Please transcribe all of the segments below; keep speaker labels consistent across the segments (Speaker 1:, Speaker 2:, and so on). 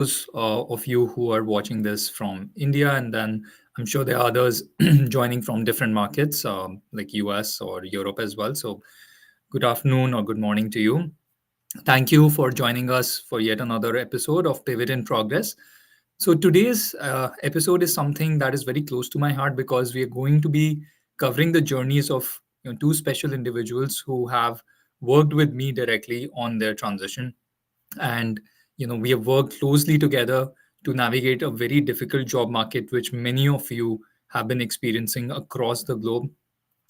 Speaker 1: those of you who are watching this from India, and then I'm sure there are others joining from different markets like US or Europe as well. So, good afternoon or good morning to you. Thank you for joining us for yet another episode of Pivot in Progress. So, today's episode is something that is very close to my heart because we are going to be covering the journeys of two special individuals who have worked with me directly on their transition, and we have worked closely together to navigate a very difficult job market which many of you have been experiencing across the globe.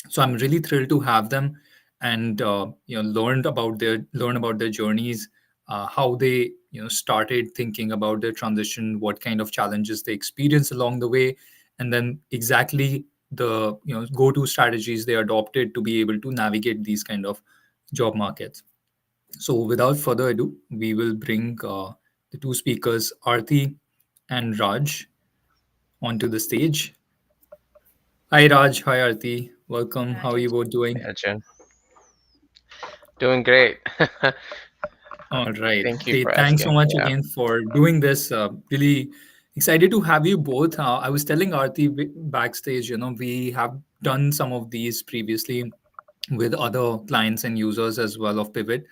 Speaker 1: So I'm really thrilled to have them, and learn about their journeys, how they started thinking about their transition, what kind of challenges they experienced along the way, and then exactly the go to strategies they adopted to be able to navigate these kind of job markets. So, without further ado, we will bring the two speakers, Arti and Raj, onto the stage. Hi, Raj. Hi, Arti. Welcome.
Speaker 2: Hi,
Speaker 1: How are you both doing?
Speaker 3: Yeah, Jen, doing great.
Speaker 1: All right.
Speaker 3: Thank you
Speaker 1: Great.
Speaker 3: for
Speaker 1: Thanks so
Speaker 3: asking.
Speaker 1: much
Speaker 3: Yeah.
Speaker 1: again for doing this. Really excited to have you both. I was telling Arti backstage, we have done some of these previously with other clients and users as well of Pivot.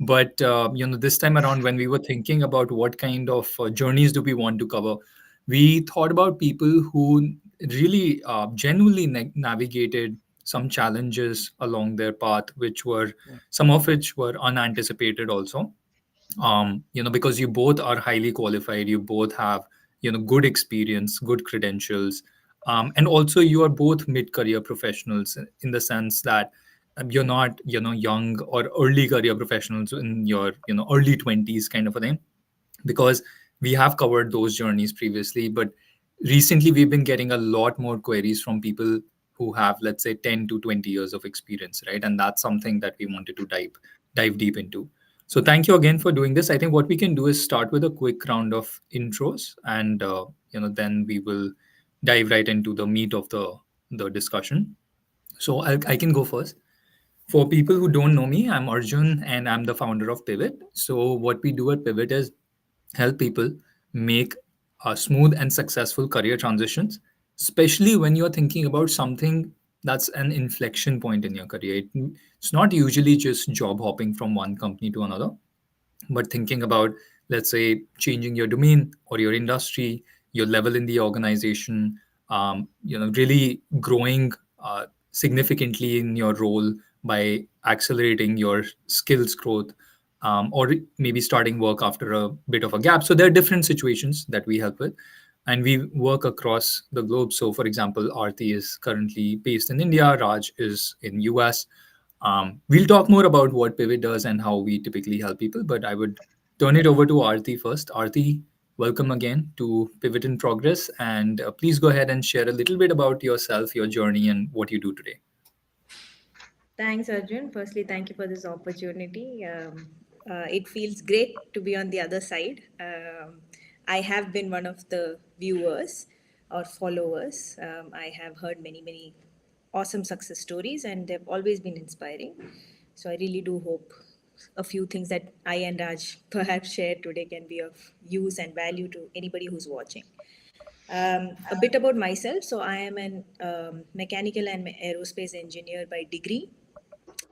Speaker 1: But this time around, when we were thinking about what kind of journeys do we want to cover, we thought about people who really genuinely navigated some challenges along their path, which were some of which were unanticipated also. Because you both are highly qualified, you both have good experience, good credentials, and also you are both mid-career professionals in the sense that you're not young or early career professionals in your early 20s kind of a thing, because we have covered those journeys previously. But recently we've been getting a lot more queries from people who have, let's say, 10 to 20 years of experience, right? And that's something that we wanted to dive deep into. So thank you again for doing this. I think what we can do is start with a quick round of intros, and then we will dive right into the meat of the discussion. So I can go first. For people who don't know me, I'm Arjun and I'm the founder of Pivot. So what we do at Pivot is help people make smooth and successful career transitions, especially when you're thinking about something that's an inflection point in your career. It's not usually just job hopping from one company to another, but thinking about, let's say, changing your domain or your industry, your level in the organization, really growing significantly in your role by accelerating your skills growth, or maybe starting work after a bit of a gap. So there are different situations that we help with, and we work across the globe. So, for example, Arti is currently based in India, Raj is in US. We'll talk more about what Pivot does and how we typically help people, but I would turn it over to Arti first. Arti, welcome again to Pivot in Progress, and please go ahead and share a little bit about yourself, your journey, and what you do today.
Speaker 2: Thanks, Arjun. Firstly, thank you for this opportunity. It feels great to be on the other side. I have been one of the viewers or followers. I have heard many awesome success stories, and they've always been inspiring. So I really do hope a few things that I and Raj perhaps share today can be of use and value to anybody who's watching. A bit about myself. So I am an mechanical and aerospace engineer by degree,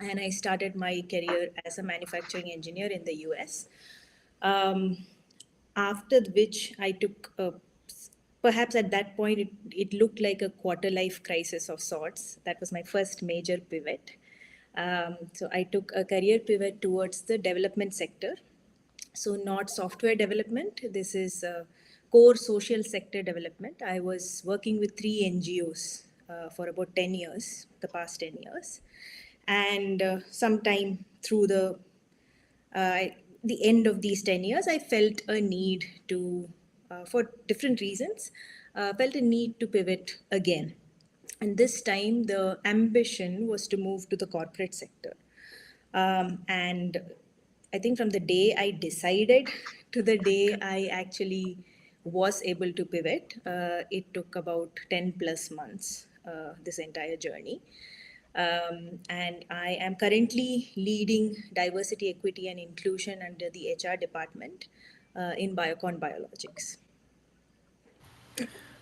Speaker 2: and I started my career as a manufacturing engineer in the US. Um, After which I took perhaps at that point it looked like a quarter life crisis of sorts. That was my first major pivot. So I took a career pivot towards the development sector, so not software development. This is core social sector development. I was working with three NGOs for about 10 years, the past 10 years. And sometime through uh, the end of these 10 years, I felt a need to, for different reasons, felt a need to pivot again. And this time, the ambition was to move to the corporate sector. And I think from the day I decided to the day I actually was able to pivot, it took about 10 plus months, this entire journey. And I am currently leading diversity, equity, and inclusion under the HR department in Biocon Biologics.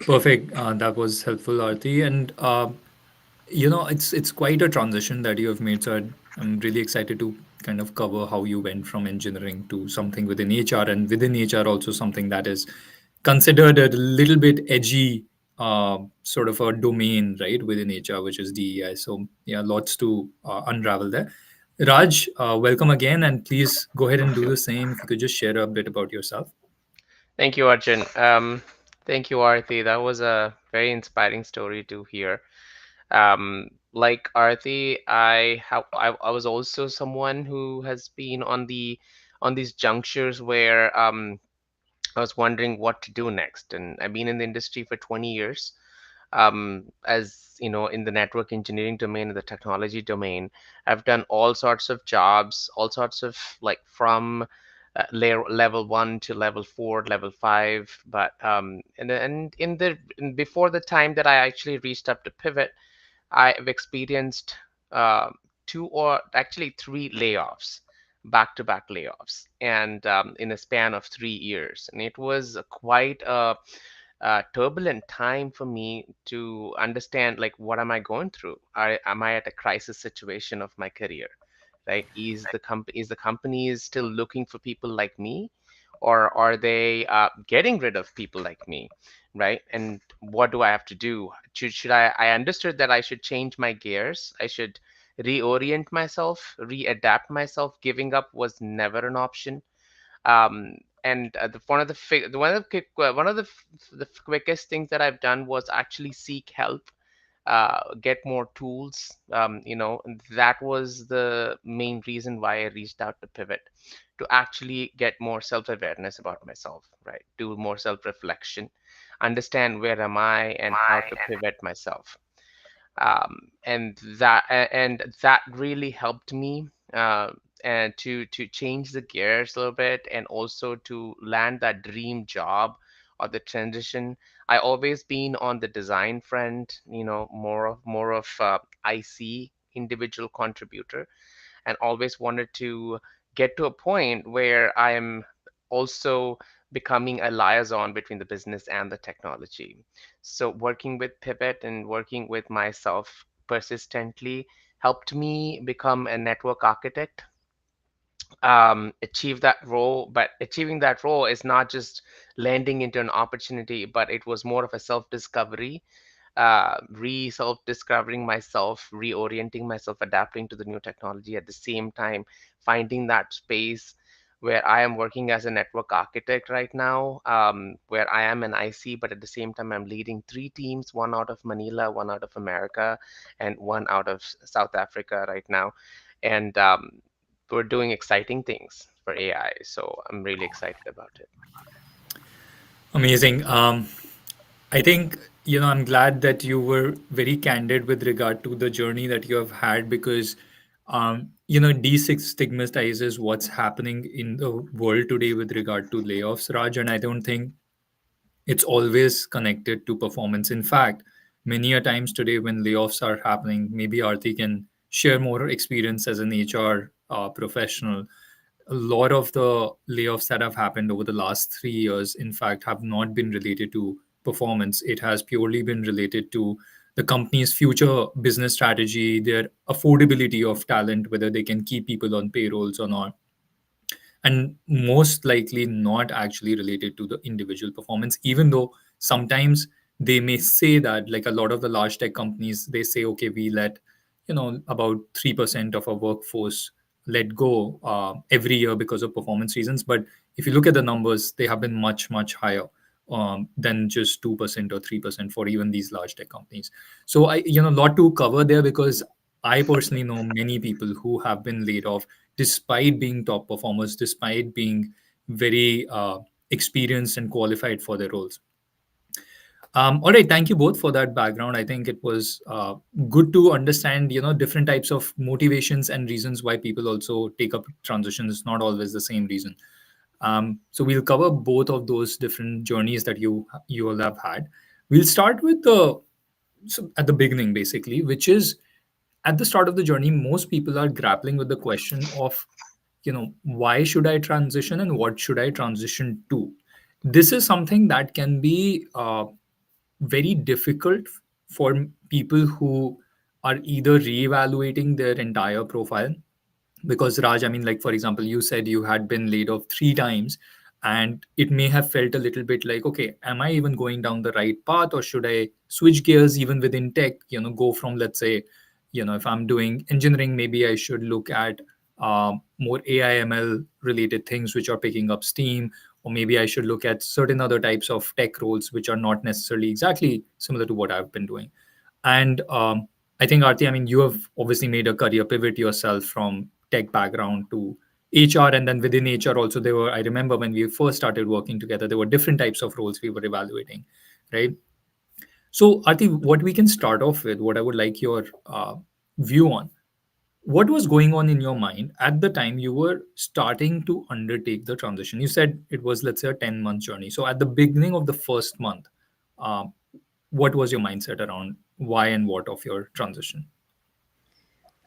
Speaker 1: Perfect. That was helpful, Arti. And it's quite a transition that you have made. So I'm really excited to kind of cover how you went from engineering to something within HR, and within HR also something that is considered a little bit edgy, sort of a domain, right, within HR, which is DEI. So yeah, lots to unravel there. Raj, welcome again, and please go ahead and do the same. If you could just share a bit about yourself.
Speaker 3: Thank you, Arjun. Thank you, Arathi. That was a very inspiring story to hear. Like Arathi, I was also someone who has been on these junctures where I was wondering what to do next, and I've been in the industry for 20 years. As you know, in the network engineering domain, in the technology domain, I've done all sorts of jobs, all sorts of like from level one to level four, level five. But and in the before the time that I actually reached up to pivot, I've experienced uh, two or actually three layoffs, back-to-back layoffs, and in a span of 3 years. And it was quite a turbulent time for me to understand, like, what am I going through? Am I at a crisis situation of my career? Right? Is the company is still looking for people like me, or are they getting rid of people like me? Right? And what do I have to do? Should I understood that I should change my gears. I should reorient myself, readapt myself. Giving up was never an option. And one of the the quickest things that I've done was actually seek help, get more tools. And that was the main reason why I reached out to Pivot, to actually get more self-awareness about myself, right? Do more self-reflection, understand where am I and how to pivot myself. And that really helped me, and to change the gears a little bit, and also to land that dream job or the transition. I always been on the design front, more of IC, individual contributor, and always wanted to get to a point where I am also becoming a liaison between the business and the technology. So working with Pivot and working with myself persistently helped me become a network architect, achieve that role. But achieving that role is not just landing into an opportunity, but it was more of a self-discovery, self-discovering myself, reorienting myself, adapting to the new technology, at the same time finding that space where I am working as a network architect right now, where I am an IC, but at the same time I'm leading three teams, one out of Manila, one out of America, and one out of South Africa right now. And we're doing exciting things for AI, so I'm really excited about it.
Speaker 1: Amazing. I think, I'm glad that you were very candid with regard to the journey that you have had because, D6 stigmatizes what's happening in the world today with regard to layoffs, Raj. And I don't think it's always connected to performance. In fact, many a times today when layoffs are happening, maybe Arti can share more experience as an HR professional. A lot of the layoffs that have happened over the last 3 years, in fact, have not been related to performance. It has purely been related to the company's future business strategy, their affordability of talent, whether they can keep people on payrolls or not, and most likely not actually related to the individual performance, even though sometimes they may say that, like a lot of the large tech companies, they say, okay, we let about 3% of our workforce let go every year because of performance reasons. But if you look at the numbers, they have been much much higher than just 2% or 3% for even these large tech companies. So a lot to cover there because I personally know many people who have been laid off despite being top performers, despite being very experienced and qualified for their roles. All right, thank you both for that background. I think it was good to understand, different types of motivations and reasons why people also take up transitions. It's not always the same reason. So we'll cover both of those different journeys that you all have had. We'll start with at the beginning, basically, which is at the start of the journey. Most people are grappling with the question of why should I transition and what should I transition to? This is something that can be very difficult for people who are either reevaluating their entire profile. Because Raj, I mean, like, for example, you said you had been laid off 3 times, and it may have felt a little bit like, okay, am I even going down the right path, or should I switch gears even within tech? Go from, let's say, if I'm doing engineering, maybe I should look at more AI/ML related things which are picking up steam, or maybe I should look at certain other types of tech roles which are not necessarily exactly similar to what I've been doing. And I think, Arti, I mean, you have obviously made a career pivot yourself from tech background to HR. And then within HR also, there were, I remember when we first started working together, there were different types of roles we were evaluating, right? So, Arti, what we can start off with, what I would like your view on, what was going on in your mind at the time you were starting to undertake the transition? You said it was, let's say, a 10-month journey. So at the beginning of the first month, uh, what was your mindset around why and what of your transition?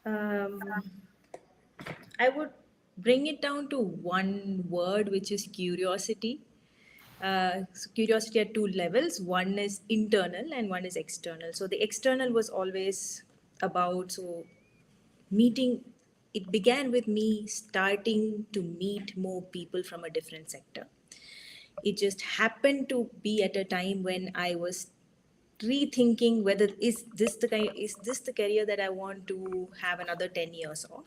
Speaker 2: Um, I would bring it down to one word, which is curiosity. So curiosity at two levels. One is internal and one is external. So the external was always about meeting. It began with me starting to meet more people from a different sector. It just happened to be at a time when I was rethinking whether is this the career that I want to have another 10 years of,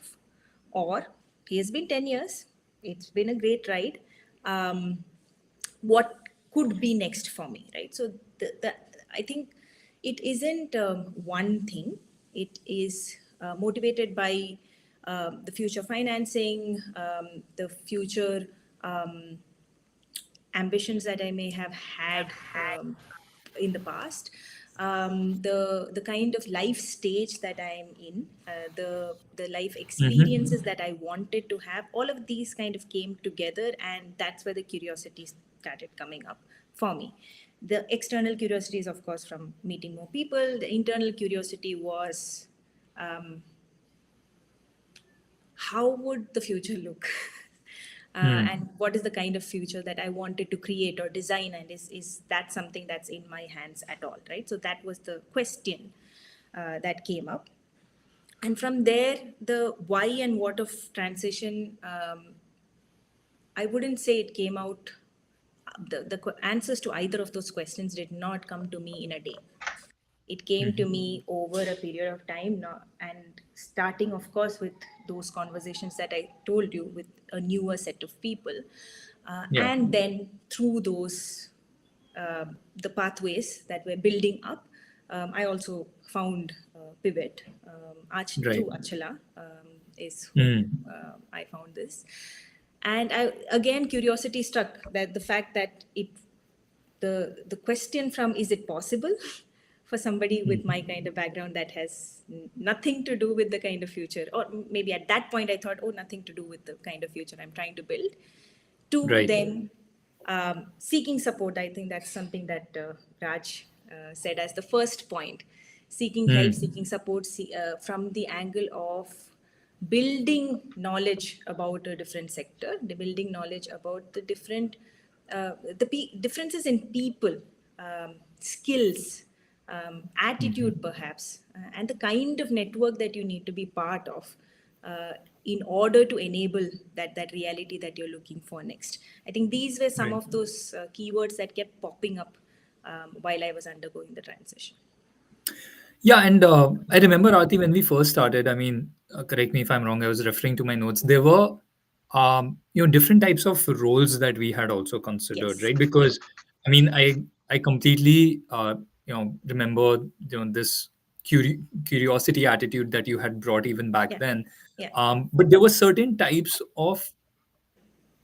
Speaker 2: or he has been 10 years, it's been a great ride. What could be next for me, right? So the I think it isn't one thing. It is motivated by the future financing, the future ambitions that I may have had in the past, the kind of life stage that I am in, the life
Speaker 1: Mm-hmm.
Speaker 2: experiences that I wanted to have. All of these kind of came together, and that's where the curiosity started coming up for me. The external curiosity is, of course, from meeting more people. The internal curiosity was, how would the future look? And what is the kind of future that I wanted to create or design, and is that something that's in my hands at all, right? So that was the question that came up. And from there, the why and what of transition, I wouldn't say it came out, the answers to either of those questions did not come to me in a day. It came to me over a period of time now, and starting, of course, with those conversations that I told you with a newer set of people,
Speaker 1: Yeah.
Speaker 2: and then through those the pathways that were building up, I also found pivot
Speaker 1: Right.
Speaker 2: through Achala, is who
Speaker 1: Mm.
Speaker 2: I found this. And I, again, curiosity struck, that the fact that the question from is it possible for somebody with my kind of background that has nothing to do with the kind of future, or maybe at that point I thought, oh, nothing to do with the kind of future I'm trying to build, to
Speaker 1: Right.
Speaker 2: then seeking support. I think that's something that Raj said as the first point: seeking help,
Speaker 1: Mm.
Speaker 2: seeking support, from the angle of building knowledge about a different sector, the building knowledge about the different differences in people, skills, attitude, perhaps, and the kind of network that you need to be part of in order to enable that reality that you're looking for next. I think these were some
Speaker 1: Right.
Speaker 2: of those keywords that kept popping up while I was undergoing the transition.
Speaker 1: Yeah, and I remember, Arti, when we first started, I mean, correct me if I'm wrong, I was referring to my notes. There were, different types of roles that we had also considered,
Speaker 2: Yes.
Speaker 1: right? Because, I mean, I completely, remember, this curiosity attitude that you had brought even back
Speaker 2: Yeah.
Speaker 1: then.
Speaker 2: Yeah.
Speaker 1: But there were certain types of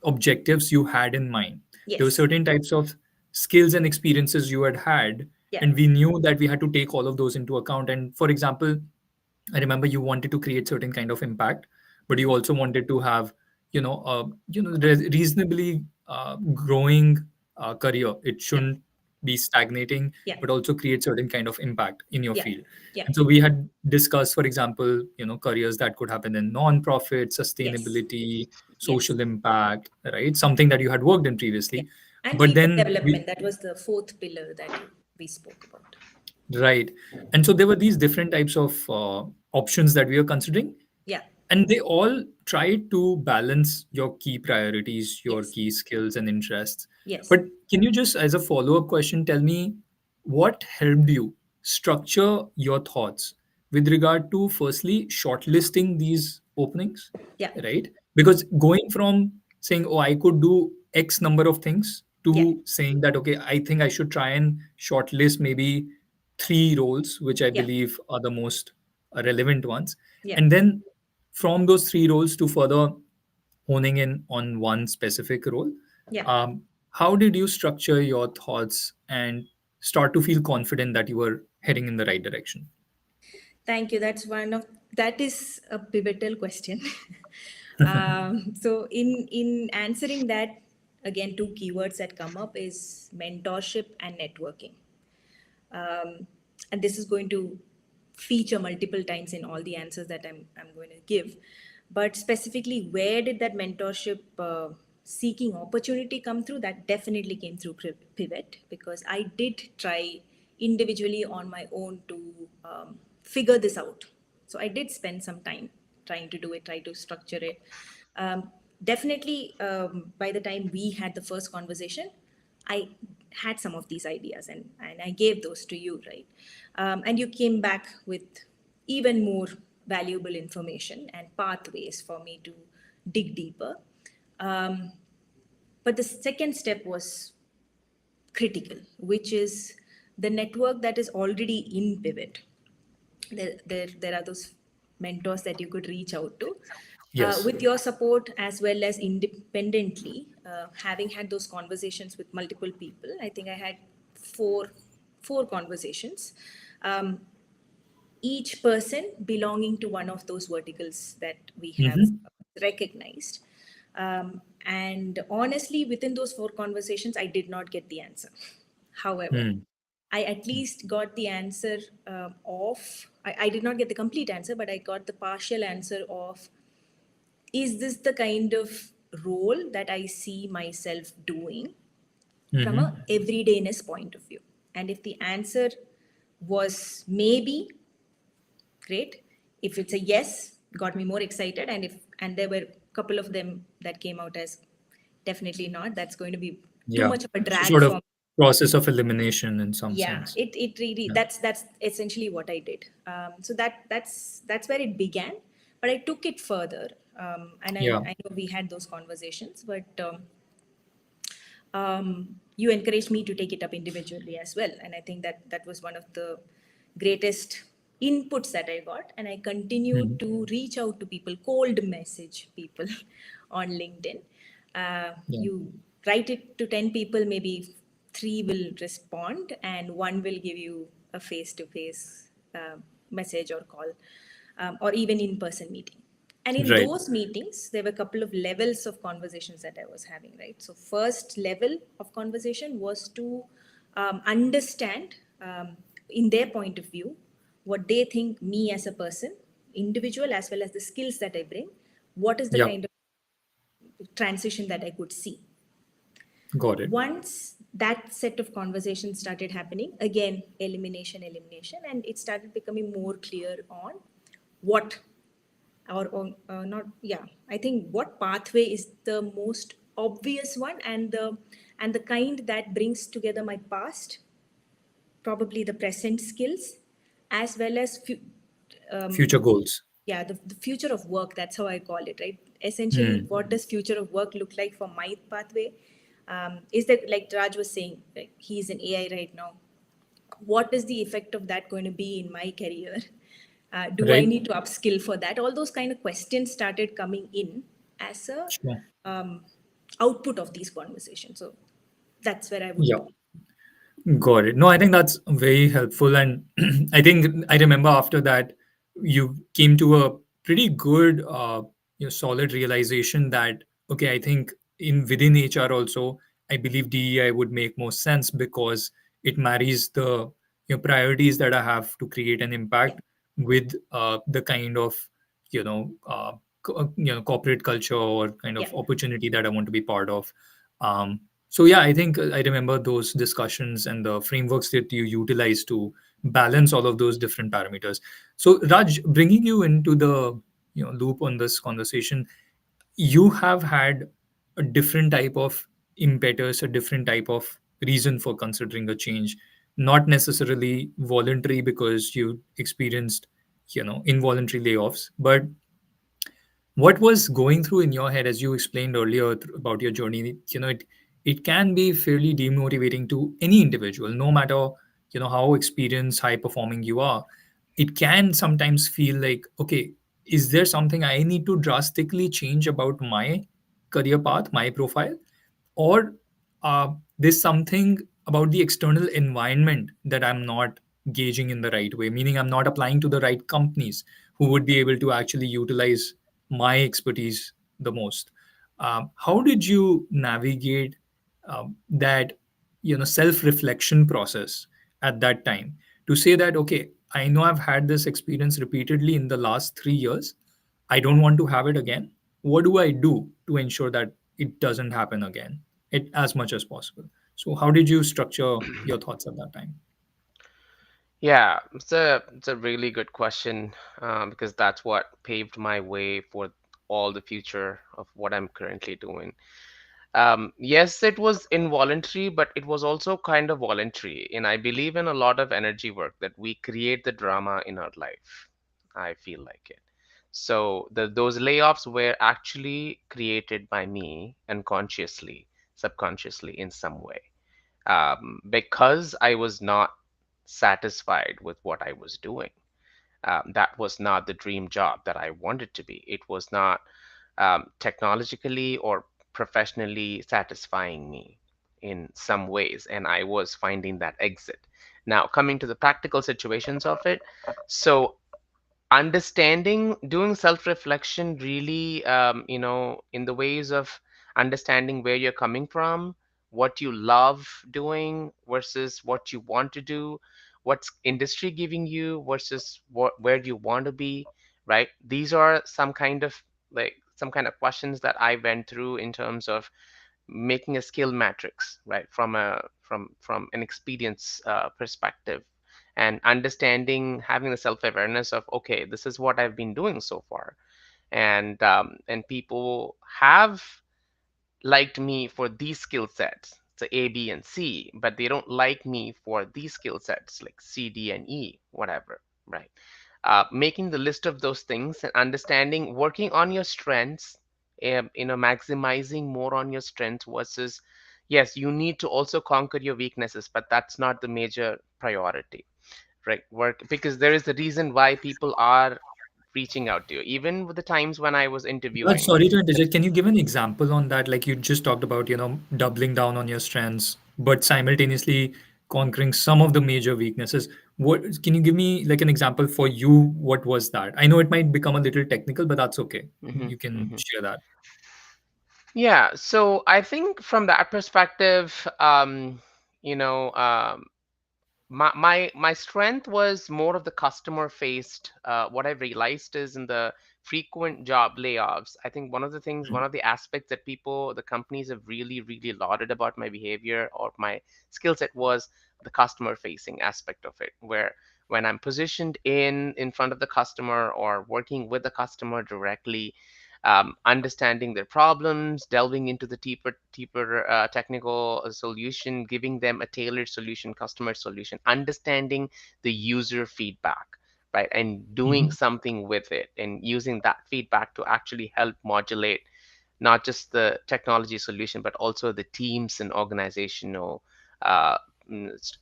Speaker 1: objectives you had in mind. There were
Speaker 2: Yes.
Speaker 1: certain types of skills and experiences you had had,
Speaker 2: Yeah.
Speaker 1: and we knew that we had to take all of those into account. And for example, I remember you wanted to create certain kind of impact, but you also wanted to have, reasonably growing career. It
Speaker 2: Yeah.
Speaker 1: shouldn't. be stagnating,
Speaker 2: Yeah.
Speaker 1: but also create certain kind of impact in your
Speaker 2: Yeah.
Speaker 1: field.
Speaker 2: Yeah.
Speaker 1: And so we had discussed, for example, careers that could happen in non-profit,
Speaker 2: Yes.
Speaker 1: sustainability,
Speaker 2: Yes.
Speaker 1: social impact, right? Something that you had worked in
Speaker 2: Yeah.
Speaker 1: previously.
Speaker 2: And
Speaker 1: But
Speaker 2: people
Speaker 1: then we
Speaker 2: development. That was the fourth pillar that we spoke about.
Speaker 1: Right. And so there were these different types of options that we were considering,
Speaker 2: Yeah.
Speaker 1: and they all try to balance your key priorities, your
Speaker 2: Yes.
Speaker 1: key skills and interests.
Speaker 2: Yes.
Speaker 1: But can you just, as a follow up question, tell me what helped you structure your thoughts with regard to firstly shortlisting these openings,
Speaker 2: Yeah.
Speaker 1: right? Because going from saying, oh, I could do X number of things
Speaker 2: Yeah.
Speaker 1: to saying that, okay, I think I should try and shortlist maybe three roles, which I
Speaker 2: Yeah.
Speaker 1: believe are the most relevant ones.
Speaker 2: Yeah.
Speaker 1: And then from those three roles to further honing in on one specific role,
Speaker 2: Yeah.
Speaker 1: how did you structure your thoughts and start to feel confident that you were heading in the right direction?
Speaker 2: Thank you. That is a pivotal question. So in answering that, again, two keywords that come up is mentorship and networking. um, and this is going to feature multiple times in all the answers that I'm going to give. But specifically, where did that mentorship seeking opportunity come through? That definitely came through Pivot, because I did try individually on my own to figure this out. So I did spend some time trying to do it, try to structure it. Definitely, by the time we had the first conversation, I had some of these ideas, and I gave those to you, right? And you came back with even more valuable information and pathways for me to dig deeper. Um, but the second step was critical, which is the network that is already in Pivot. There are those mentors that you could reach out to
Speaker 1: Yes.
Speaker 2: with your support, as well as independently. Having had those conversations with multiple people, I think I had four conversations, um, each person belonging to one of those verticals that we have
Speaker 1: Mm-hmm.
Speaker 2: recognized. And honestly, within those four conversations, I did not get the answer. However,
Speaker 1: Hmm.
Speaker 2: I at least got the answer I did not get the complete answer, but I got the partial answer of, is this the kind of role that I see myself doing from a
Speaker 1: Mm-hmm.
Speaker 2: everydayness point of view? And if the answer was maybe, great. If it's a yes, got me more excited. And there were a couple of them that came out as definitely not. That's going to be too
Speaker 1: Yeah.
Speaker 2: much of a
Speaker 1: So
Speaker 2: drag
Speaker 1: sort of
Speaker 2: for.
Speaker 1: process of elimination in some
Speaker 2: Yeah,
Speaker 1: sense.
Speaker 2: it really,
Speaker 1: Yeah.
Speaker 2: that's essentially what I did. So that's where it began, but I took it further. And
Speaker 1: Yeah.
Speaker 2: I know we had those conversations, but you encouraged me to take it up individually as well. And I think that was one of the greatest inputs that I got. And I
Speaker 1: Mm-hmm.
Speaker 2: continued to reach out to people, cold message people on LinkedIn.
Speaker 1: Yeah.
Speaker 2: You write it to 10 people, maybe three will respond, and one will give you a face to face message or call, or even in person meeting. And in
Speaker 1: Right.
Speaker 2: those meetings, there were a couple of levels of conversations that I was having, right? So, first level of conversation was to understand, in their point of view, what they think me as a person, individual, as well as the skills that I bring, what is the
Speaker 1: Yeah.
Speaker 2: kind of transition that I could see.
Speaker 1: Got it.
Speaker 2: Once that set of conversations started happening, again, elimination, and it started becoming more clear on what or not, yeah, I think what pathway is the most obvious one, and the kind that brings together my past, probably the present skills, as well as
Speaker 1: Future
Speaker 2: um,
Speaker 1: goals.
Speaker 2: yeah, the future of work, that's how I call it, right? Essentially,
Speaker 1: Hmm.
Speaker 2: what does future of work look like for my pathway? Is that, like Raj was saying, like, he's in AI right now, what is the effect of that going to be in my career? Do I
Speaker 1: Right.
Speaker 2: need to upskill for that? All those kind of questions started coming in as a
Speaker 1: Sure.
Speaker 2: um, output of these conversations. So that's where I would
Speaker 1: Yeah.
Speaker 2: be.
Speaker 1: Got it. No, I think that's very helpful. And I think I remember after that, you came to a pretty good, solid realization that, okay, I think in within HR also, I believe DEI would make more sense because it marries the priorities that I have to create an impact with the kind of corporate culture or kind
Speaker 2: Yeah.
Speaker 1: of opportunity that I want to be part of. So yeah, I think I remember those discussions and the frameworks that you utilize to balance all of those different parameters. So Raj, bringing you into the loop on this conversation, you have had a different type of impetus, a different type of reason for considering a change, not necessarily voluntary because you experienced involuntary layoffs, but what was going through in your head as you explained earlier about your journey? It can be fairly demotivating to any individual, no matter how experienced, high performing you are. It can sometimes feel like, okay, is there something I need to drastically change about my career path, my profile, or there's something about the external environment that I'm not gauging in the right way, meaning I'm not applying to the right companies who would be able to actually utilize my expertise the most. How did you navigate that self-reflection process at that time to say that, okay, I know I've had this experience repeatedly in the last 3 years, I don't want to have it again. What do I do to ensure that it doesn't happen again, as much as possible? So how did you structure your thoughts at that time?
Speaker 3: Yeah, it's a really good question, because that's what paved my way for all the future of what I'm currently doing. Yes, it was involuntary, but it was also kind of voluntary. And I believe in a lot of energy work that we create the drama in our life. I feel like it. So those layoffs were actually created by me unconsciously, subconsciously in some way, because I was not satisfied with what I was doing. That was not the dream job that I wanted to be. It was not technologically or professionally satisfying me in some ways, and I was finding that exit. Now, coming to the practical situations of it, so understanding, doing self-reflection really, in the ways of understanding where you're coming from, what you love doing versus what you want to do, what's industry giving you versus where you want to be, right? These are some kind of, like, some kind of questions that I went through in terms of making a skill matrix, right, from an experience perspective, and understanding, having the self-awareness of, okay, this is what I've been doing so far, and people have liked me for these skill sets, so A, B, and C, but they don't like me for these skill sets like C, D, and E, whatever, right? Making the list of those things and understanding, working on your strengths, maximizing more on your strengths versus, yes, you need to also conquer your weaknesses, but that's not the major priority, right? Work, because there is a reason why people are reaching out to you, even with the times when I was
Speaker 1: Raj,
Speaker 3: interviewing.
Speaker 1: sorry to interject. Can you give an example on that? Like you just talked about, doubling down on your strengths, but simultaneously conquering some of the major weaknesses. What can you give me like an example for you? What was that? I know it might become a little technical, but that's okay.
Speaker 3: Hmm.
Speaker 1: You can
Speaker 3: Hmm.
Speaker 1: share that.
Speaker 3: Yeah, so I think from that perspective, you know, um, my strength was more of the customer faced. What I realized is, in the frequent job layoffs, I think one of the things, one
Speaker 1: Mm.
Speaker 3: of the aspects that people, the companies have really lauded about my behavior or my skill set was the customer facing aspect of it, where when I'm positioned in front of the customer or working with the customer directly, understanding their problems, delving into the deeper technical solution, giving them a tailored solution, customer solution, understanding the user feedback, right, and doing
Speaker 1: Mhm.
Speaker 3: something with it, and using that feedback to actually help modulate not just the technology solution, but also the teams and organizational uh,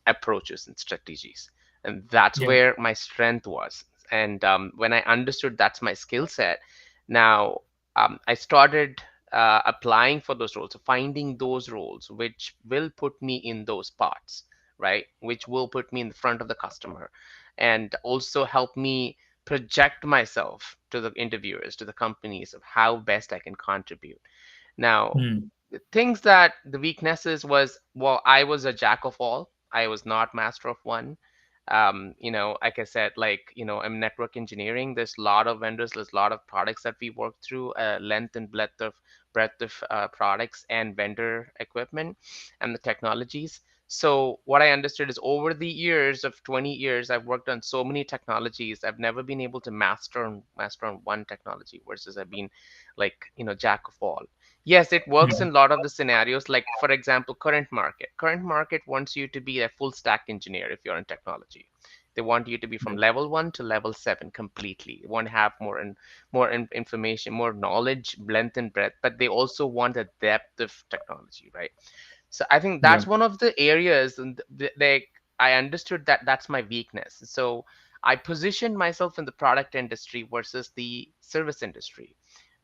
Speaker 3: approaches and strategies. And that's
Speaker 1: Yeah.
Speaker 3: where my strength was. And when I understood that's my skill set, now I started applying for those roles, so finding those roles which will put me in those parts, right? Which will put me in the front of the customer and also help me project myself to the interviewers, to the companies, of how best I can contribute. Now,
Speaker 1: Mm.
Speaker 3: the things that the weaknesses was, well, I was a jack of all. I was not master of one. Like I said, like, I'm network engineering. There's a lot of vendors, there's a lot of products that we work through, length and breadth of products and vendor equipment and the technologies. So what I understood is over the years of 20 years, I've worked on so many technologies. I've never been able to master on one technology versus I've been like, jack of all. Yes, it works in a lot of the scenarios. Like, for example, current market wants you to be a full stack engineer if you're in technology. They want you to be from level 1 to level 7 completely. They want to have information, more knowledge, length and breadth, but they also want a depth of technology, right? So I think
Speaker 1: Yeah.
Speaker 3: that's one of the areas, and like, I understood that that's my weakness. So I positioned myself in the product industry versus the service industry.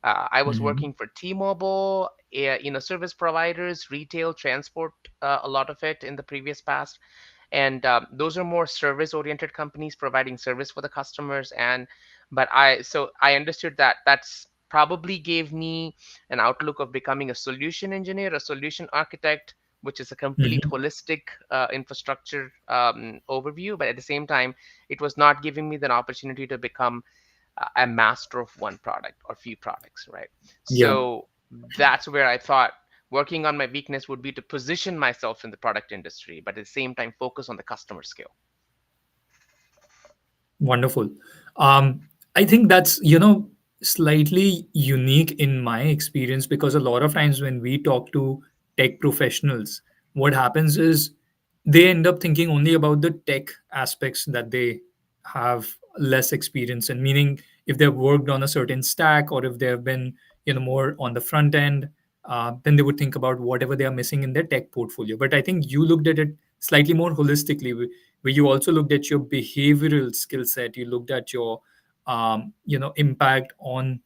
Speaker 3: I was
Speaker 1: Hmm.
Speaker 3: working for T-Mobile, service providers, retail, transport, a lot of it in the previous past, and those are more service-oriented companies providing service for the customers. But I understood that that's probably gave me an outlook of becoming a solution engineer, a solution architect, which is a complete
Speaker 1: Hmm.
Speaker 3: holistic infrastructure overview. But at the same time, it was not giving me the opportunity to become a master of one product or few products, right?
Speaker 1: Yeah.
Speaker 3: So that's where I thought working on my weakness would be to position myself in the product industry, but at the same time focus on the customer skill.
Speaker 1: Wonderful. Um, I think that's, slightly unique in my experience because a lot of times when we talk to tech professionals, what happens is they end up thinking only about the tech aspects that they have less experience in, meaning if they've worked on a certain stack or if they have been, more on the front end, then they would think about whatever they are missing in their tech portfolio. But I think you looked at it slightly more holistically, where you also looked at your behavioral skill set, you looked at your impact on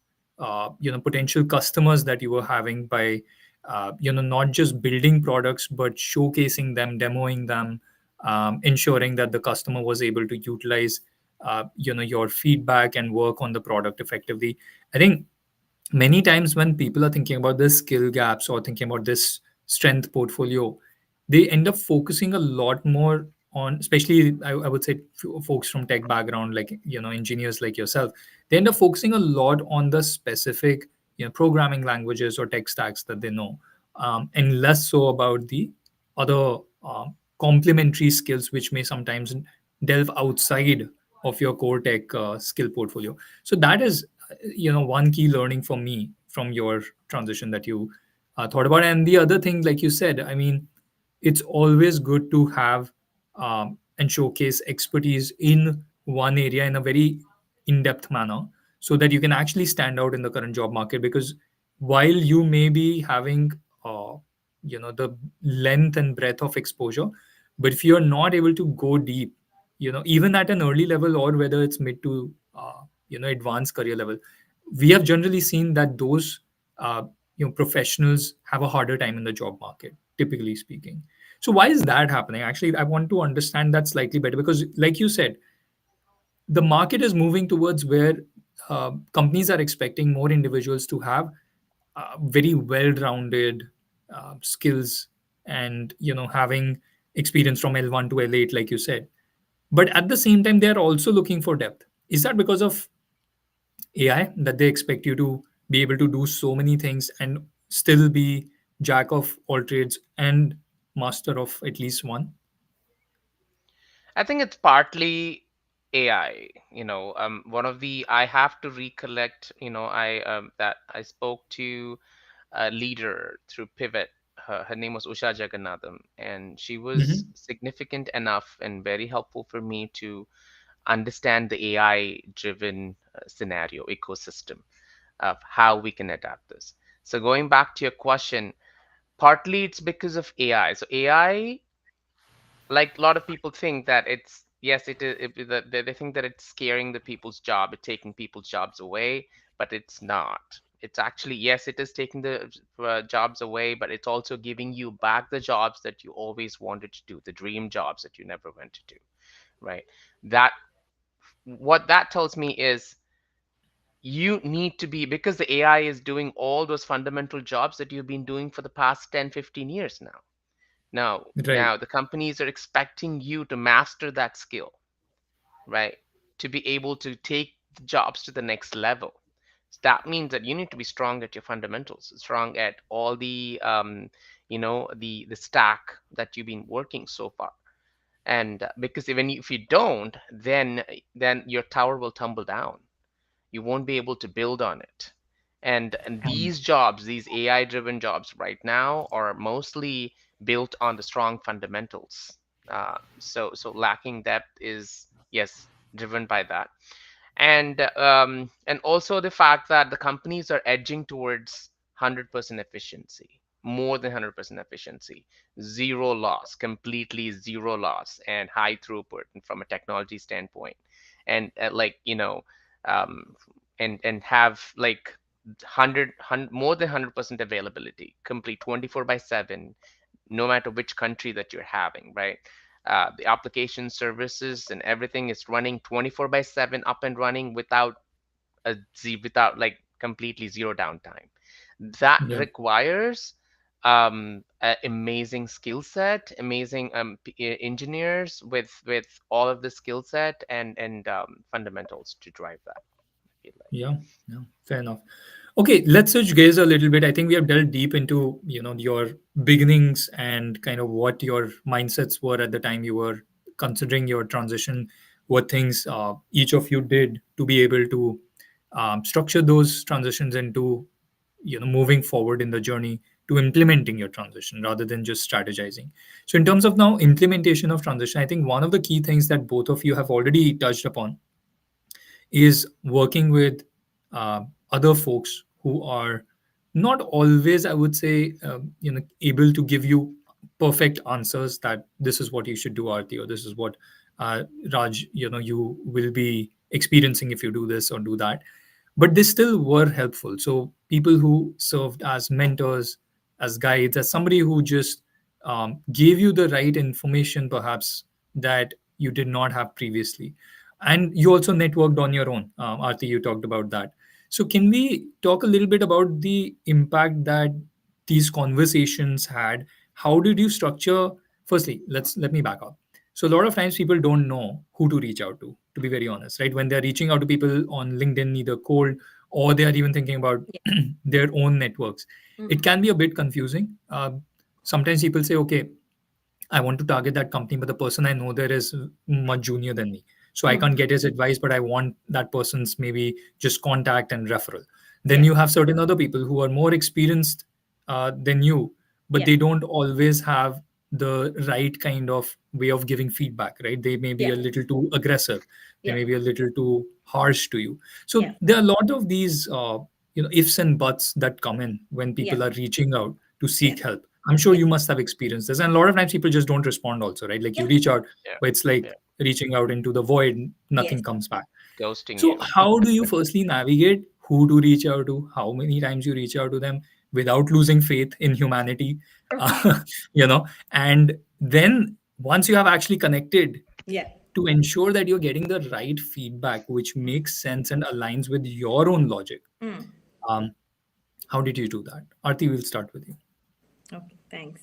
Speaker 1: potential customers that you were having by not just building products but showcasing them, demoing them, ensuring that the customer was able to utilize your feedback and work on the product effectively. I think many times when people are thinking about this skill gaps or thinking about this strength portfolio, they end up focusing a lot more on, especially I would say folks from tech background, like engineers like yourself, they end up focusing a lot on the specific programming languages or tech stacks that they know, and less so about the other complementary skills which may sometimes delve outside of your core tech skill portfolio. So that is one key learning for me from your transition that you thought about. And the other thing, like you said, I mean, it's always good to have and showcase expertise in one area in a very in-depth manner so that you can actually stand out in the current job market. Because while you may be having the length and breadth of exposure, but if you're not able to go deep, even at an early level or whether it's mid to advanced career level, we have generally seen that those professionals have a harder time in the job market, typically speaking. So why is that happening? Actually, I want to understand that slightly better because, like you said, the market is moving towards where companies are expecting more individuals to have very well-rounded skills and having experience from L1 to L8, like you said. But at the same time, they are also looking for depth. Is that because of AI that they expect you to be able to do so many things and still be jack of all trades and master of at least one?
Speaker 3: I think it's partly AI. One of the I have to recollect. I spoke to a leader through Pivot. Her name was Usha Jagannathan, and she was
Speaker 1: Hmm.
Speaker 3: significant enough and very helpful for me to understand the AI driven scenario ecosystem of how we can adapt this. So going back to your question, partly it's because of AI. So AI, like a lot of people think that it's yes, it is. They think that it's scaring the people's job, it's taking people's jobs away, but it's not. It's actually, yes, it is taking the jobs away, but it's also giving you back the jobs that you always wanted to do, the dream jobs that you never went to do, right? That what that tells me is you need to be, because the AI is doing all those fundamental jobs that you've been doing for the past 10, 15 years now.
Speaker 1: Right.
Speaker 3: Now the companies are expecting you to master that skill, right? To be able to take the jobs to the next level. So that means that you need to be strong at your fundamentals, strong at all the the stack that you've been working so far. And because if you don't, then your tower will tumble down. You won't be able to build on it. And
Speaker 1: Mm.
Speaker 3: these jobs, these AI driven jobs right now, are mostly built on the strong fundamentals. So lacking depth is, yes, driven by that. And also the fact that the companies are edging towards 100% efficiency, more than 100% efficiency, zero loss, completely zero loss, and high throughput from a technology standpoint. And um, and have like 100, more than 100% availability, complete 24/7, no matter which country that you're having, right? The application services and everything is running 24/7, up and running without without like completely zero downtime. That
Speaker 1: Yeah.
Speaker 3: requires amazing skill set, amazing engineers with all of the skill set and fundamentals to drive that, I feel like.
Speaker 1: Yeah. Yeah. Fair enough. Okay, let's switch gears a little bit. I think we have delved deep into, your beginnings and kind of what your mindsets were at the time you were considering your transition, what things each of you did to be able to structure those transitions into, moving forward in the journey to implementing your transition rather than just strategizing. So in terms of now implementation of transition, I think one of the key things that both of you have already touched upon is working with uh, other folks who are not always, I would say, able to give you perfect answers that this is what you should do, Arti, or this is what Raj, you will be experiencing if you do this or do that, but they still were helpful. So people who served as mentors, as guides, as somebody who just gave you the right information, perhaps that you did not have previously, and you also networked on your own. Arti, you talked about that. So can we talk a little bit about the impact that these conversations had? How did you structure? Firstly, let me back up. So a lot of times people don't know who to reach out to be very honest, right? When they're reaching out to people on LinkedIn, either cold or they are even thinking about
Speaker 2: Yeah.
Speaker 1: their own networks, it
Speaker 2: Mm-hmm.
Speaker 1: can be a bit confusing. Sometimes people say, okay, I want to target that company, but the person I know there is much junior than me. So I can't
Speaker 2: Mm-hmm.
Speaker 1: get his advice, but I want that person's maybe just contact and referral. Then
Speaker 2: Yeah.
Speaker 1: you have certain other people who are more experienced than you, but
Speaker 2: Yeah.
Speaker 1: they don't always have the right kind of way of giving feedback, right? They may be
Speaker 2: Yeah.
Speaker 1: a little too aggressive. They
Speaker 2: Yeah.
Speaker 1: may be a little too harsh to you.
Speaker 2: Yeah.
Speaker 1: So there are a lot of these, ifs and buts that come in when
Speaker 2: Yeah.
Speaker 1: people are reaching out to
Speaker 2: Yeah.
Speaker 1: seek help. I'm sure
Speaker 2: Yeah.
Speaker 1: you must have experienced this. And a lot of times people just don't respond also, right? Like you
Speaker 2: Yeah.
Speaker 1: reach out,
Speaker 3: Yeah,
Speaker 1: but it's like
Speaker 3: yeah,
Speaker 1: reaching out into the void,
Speaker 2: Yes.
Speaker 1: nothing comes back.
Speaker 3: ghosting
Speaker 1: So
Speaker 3: you.
Speaker 1: how do you firstly navigate who to reach out to, how many times you reach out to them without losing faith in humanity? Uh, and then once you have actually connected,
Speaker 2: Yeah.
Speaker 1: to ensure that you're getting the right feedback, which makes sense and aligns with your own logic.
Speaker 2: Mm.
Speaker 1: Um, how did you do that? Arti, we'll start with you.
Speaker 2: Okay. Thanks.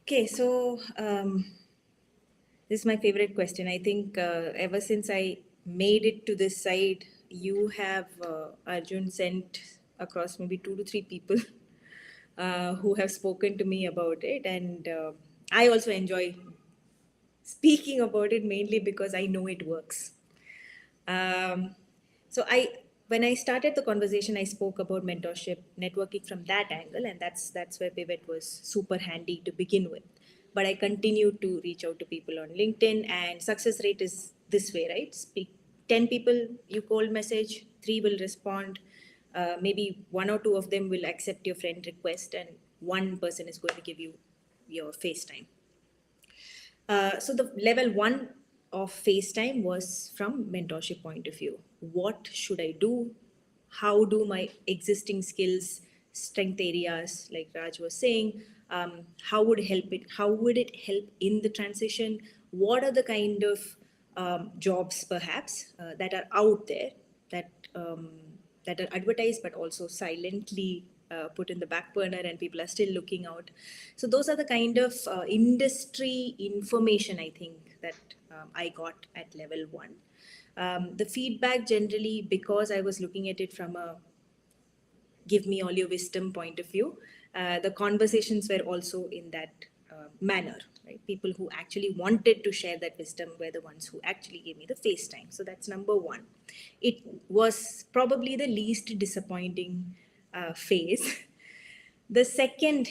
Speaker 2: Okay. So this is my favorite question. I think ever since I made it to this side, you have Arjun sent across maybe two to three people who have spoken to me about it, and I also enjoy speaking about it mainly because I know it works. Um, so when I started the conversation, I spoke about mentorship, networking from that angle, and that's where Pivot was super handy to begin with. But I continue to reach out to people on LinkedIn, and success rate is this way, right? Speak 10 people, you cold message, three will respond. Maybe one or two of them will accept your friend request, and one person is going to give you your FaceTime. So the level one of FaceTime was from mentorship point of view. What should I do? How do my existing skills, strength areas, like Raj was saying, how would help it? How would it help in the transition? What are the kind of jobs perhaps that are out there that that are advertised but also silently put in the back burner and people are still looking out. So those are the kind of industry information I think that I got at level one. The feedback generally, because I was looking at it from a give me all your wisdom point of view, the conversations were also in that manner. Right? People who actually wanted to share that wisdom were the ones who actually gave me the face time. So that's number one. It was probably the least disappointing phase. The second,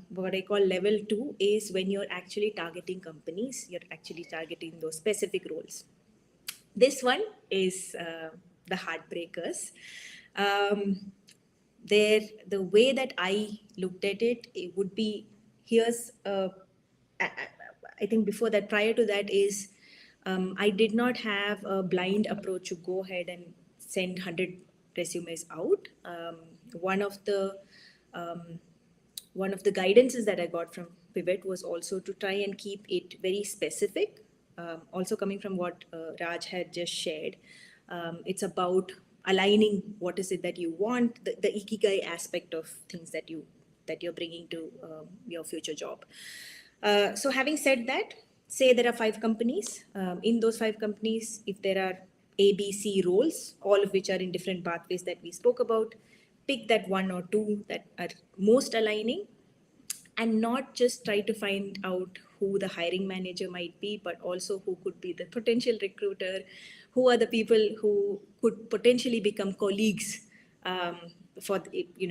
Speaker 2: what I call level two, is when you're actually targeting companies, you're actually targeting those specific roles. This one is the heartbreakers. Um, the way that I looked at it, it would be here's I think before that, prior to that, is I did not have a blind approach to go ahead and send 100 resumes out. One of the um, one of the guidances that I got from Pivot was also to try and keep it very specific. Also coming from what Raj had just shared, it's about aligning what is it that you want, the ikigai aspect of things that you're bringing to your future job. So having said that, say there are five companies. In those five companies, if there are A, B, C roles, all of which are in different pathways that we spoke about, pick that one or two that are most aligning, and not just try to find out who the hiring manager might be, but also who could be the potential recruiter, who are the people who could potentially become colleagues for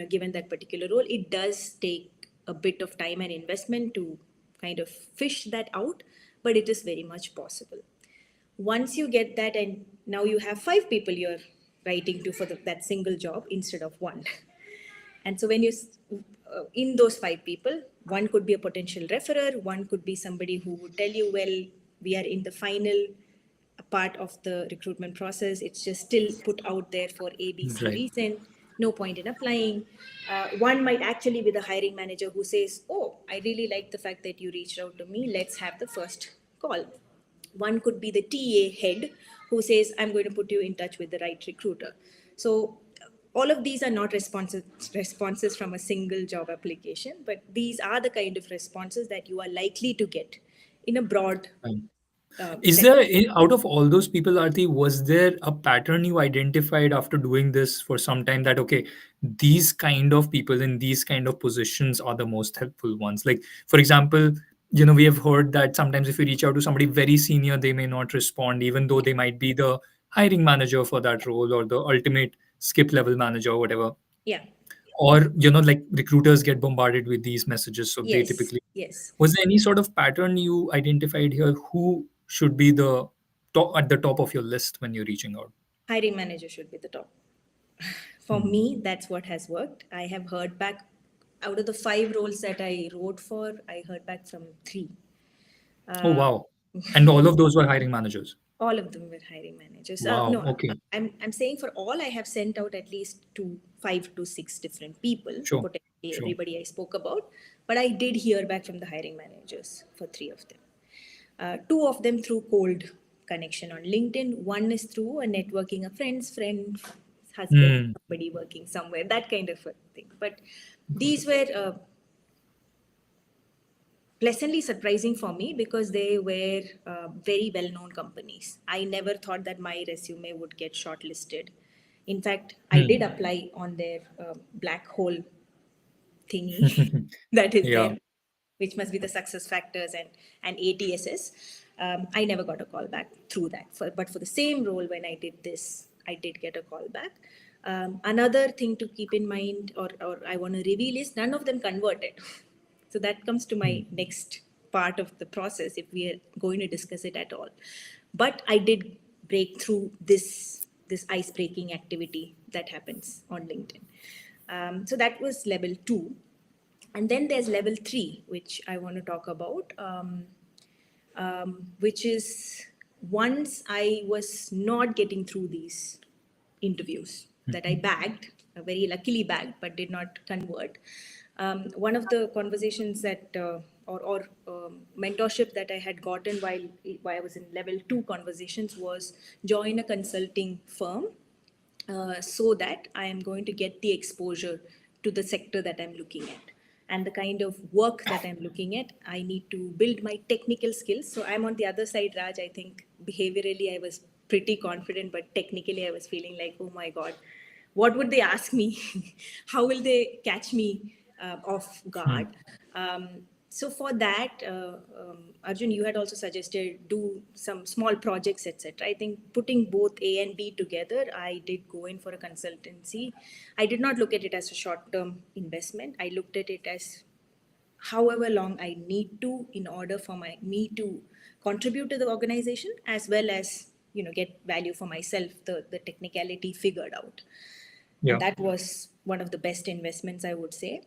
Speaker 2: given that particular role. It does take a bit of time and investment to kind of fish that out, but it is very much possible. Once you get that, and now you have five people you're writing to for that single job instead of one. And so when in those five people, one could be a potential referrer, one could be somebody who would tell you, well, we are in the final part of the recruitment process. It's just still put out there for ABC
Speaker 1: Right.
Speaker 2: reason. No point in applying. One might actually be the hiring manager who says, oh, I really like the fact that you reached out to me. Let's have the first call. One could be the TA head who says, I'm going to put you in touch with the right recruiter. So all of these are not responses from a single job application, but these are the kind of responses that you are likely to get in a broad
Speaker 1: Right. Is
Speaker 2: setting.
Speaker 1: there, out of all those people, Arti, was there a pattern you identified after doing this for some time that, okay, these kind of people in these kind of positions are the most helpful ones? Like, for example, we have heard that sometimes if you reach out to somebody very senior, they may not respond, even though they might be the hiring manager for that role or the ultimate skip level manager or whatever.
Speaker 2: Yeah.
Speaker 1: Or, like recruiters get bombarded with these messages. So they
Speaker 2: Yes.
Speaker 1: typically,
Speaker 2: Yes.
Speaker 1: was there any sort of pattern you identified here? Who should be the top at the top of your list when you're reaching out?
Speaker 2: Hiring manager should be the top. For
Speaker 1: Hmm.
Speaker 2: me, that's what has worked. I have heard back out of the five roles that I wrote for, I heard back from three.
Speaker 1: Oh,
Speaker 2: Uh,
Speaker 1: wow. And all of those were hiring managers.
Speaker 2: all of them were hiring managers.
Speaker 1: Wow.
Speaker 2: No,
Speaker 1: Okay.
Speaker 2: I'm saying for all, I have sent out at least five to six different people,
Speaker 1: Sure.
Speaker 2: potentially
Speaker 1: Sure.
Speaker 2: everybody I spoke about, but I did hear back from the hiring managers for three of them. Two of them through cold connection on LinkedIn. One is through a networking, a friend's husband,
Speaker 1: Hmm.
Speaker 2: somebody working somewhere, that kind of a thing. But these were pleasantly surprising for me because they were very well known companies. I never thought that my resume would get shortlisted. In fact, I did
Speaker 1: Hmm.
Speaker 2: apply on their black hole thingy that is
Speaker 1: Yeah.
Speaker 2: there, which must be the success factors and ATSs. I never got a call back through that. But for the same role, when I did this, I did get a call back. Another thing to keep in mind, or I want to reveal, is none of them converted. So that comes to
Speaker 1: Hmm.
Speaker 2: my next part of the process if we are going to discuss it at all. But I did break through this ice breaking activity that happens on LinkedIn. So that was level two. And then there's level three, which I want to talk about, which is once I was not getting through these interviews that I bagged, very luckily bagged, but did not convert. One of the conversations that or mentorship that I had gotten while I was in level two conversations was join a consulting firm so that I am going to get the exposure to the sector that I'm looking at and the kind of work that I'm looking at. I need to build my technical skills. So I'm on the other side, Raj. I think behaviorally I was pretty confident, but technically I was feeling like, oh my God, what would they ask me? How will they catch me off guard?
Speaker 1: Hmm.
Speaker 2: So for that, Arjun, you had also suggested do some small projects, etc. I think putting both A and B together, I did go in for a consultancy. I did not look at it as a short-term investment. I looked at it as however long I need to in order for me to contribute to the organization as well as get value for myself, the technicality figured out. And
Speaker 1: Yeah.
Speaker 2: that was one of the best investments, I would say.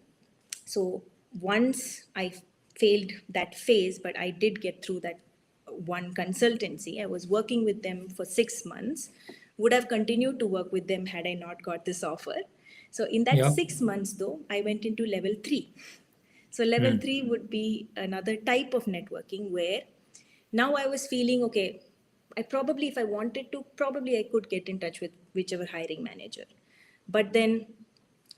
Speaker 2: So once I failed that phase, but I did get through that one consultancy. I was working with them for 6 months, would have continued to work with them had I not got this offer. So in that
Speaker 1: Yeah.
Speaker 2: 6 months though, I went into level 3. So level
Speaker 1: Hmm.
Speaker 2: 3 would be another type of networking where now I was feeling okay. I probably, if I wanted to, probably I could get in touch with whichever hiring manager. But then,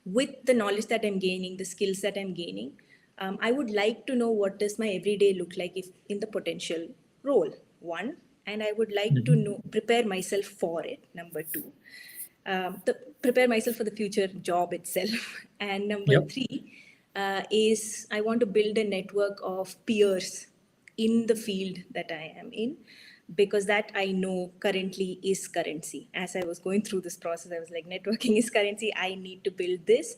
Speaker 2: with the knowledge that I'm gaining, the skills that I'm gaining, I would like to know what does my everyday look like if in the potential role. One, and I would like to
Speaker 1: Hmm.
Speaker 2: know, prepare myself for it. Number two, prepare myself for the future job itself. And number
Speaker 1: Yep.
Speaker 2: three is I want to build a network of peers in the field that I am in, because that I know currently is currency. As I was going through this process, I was like, networking is currency. I need to build this.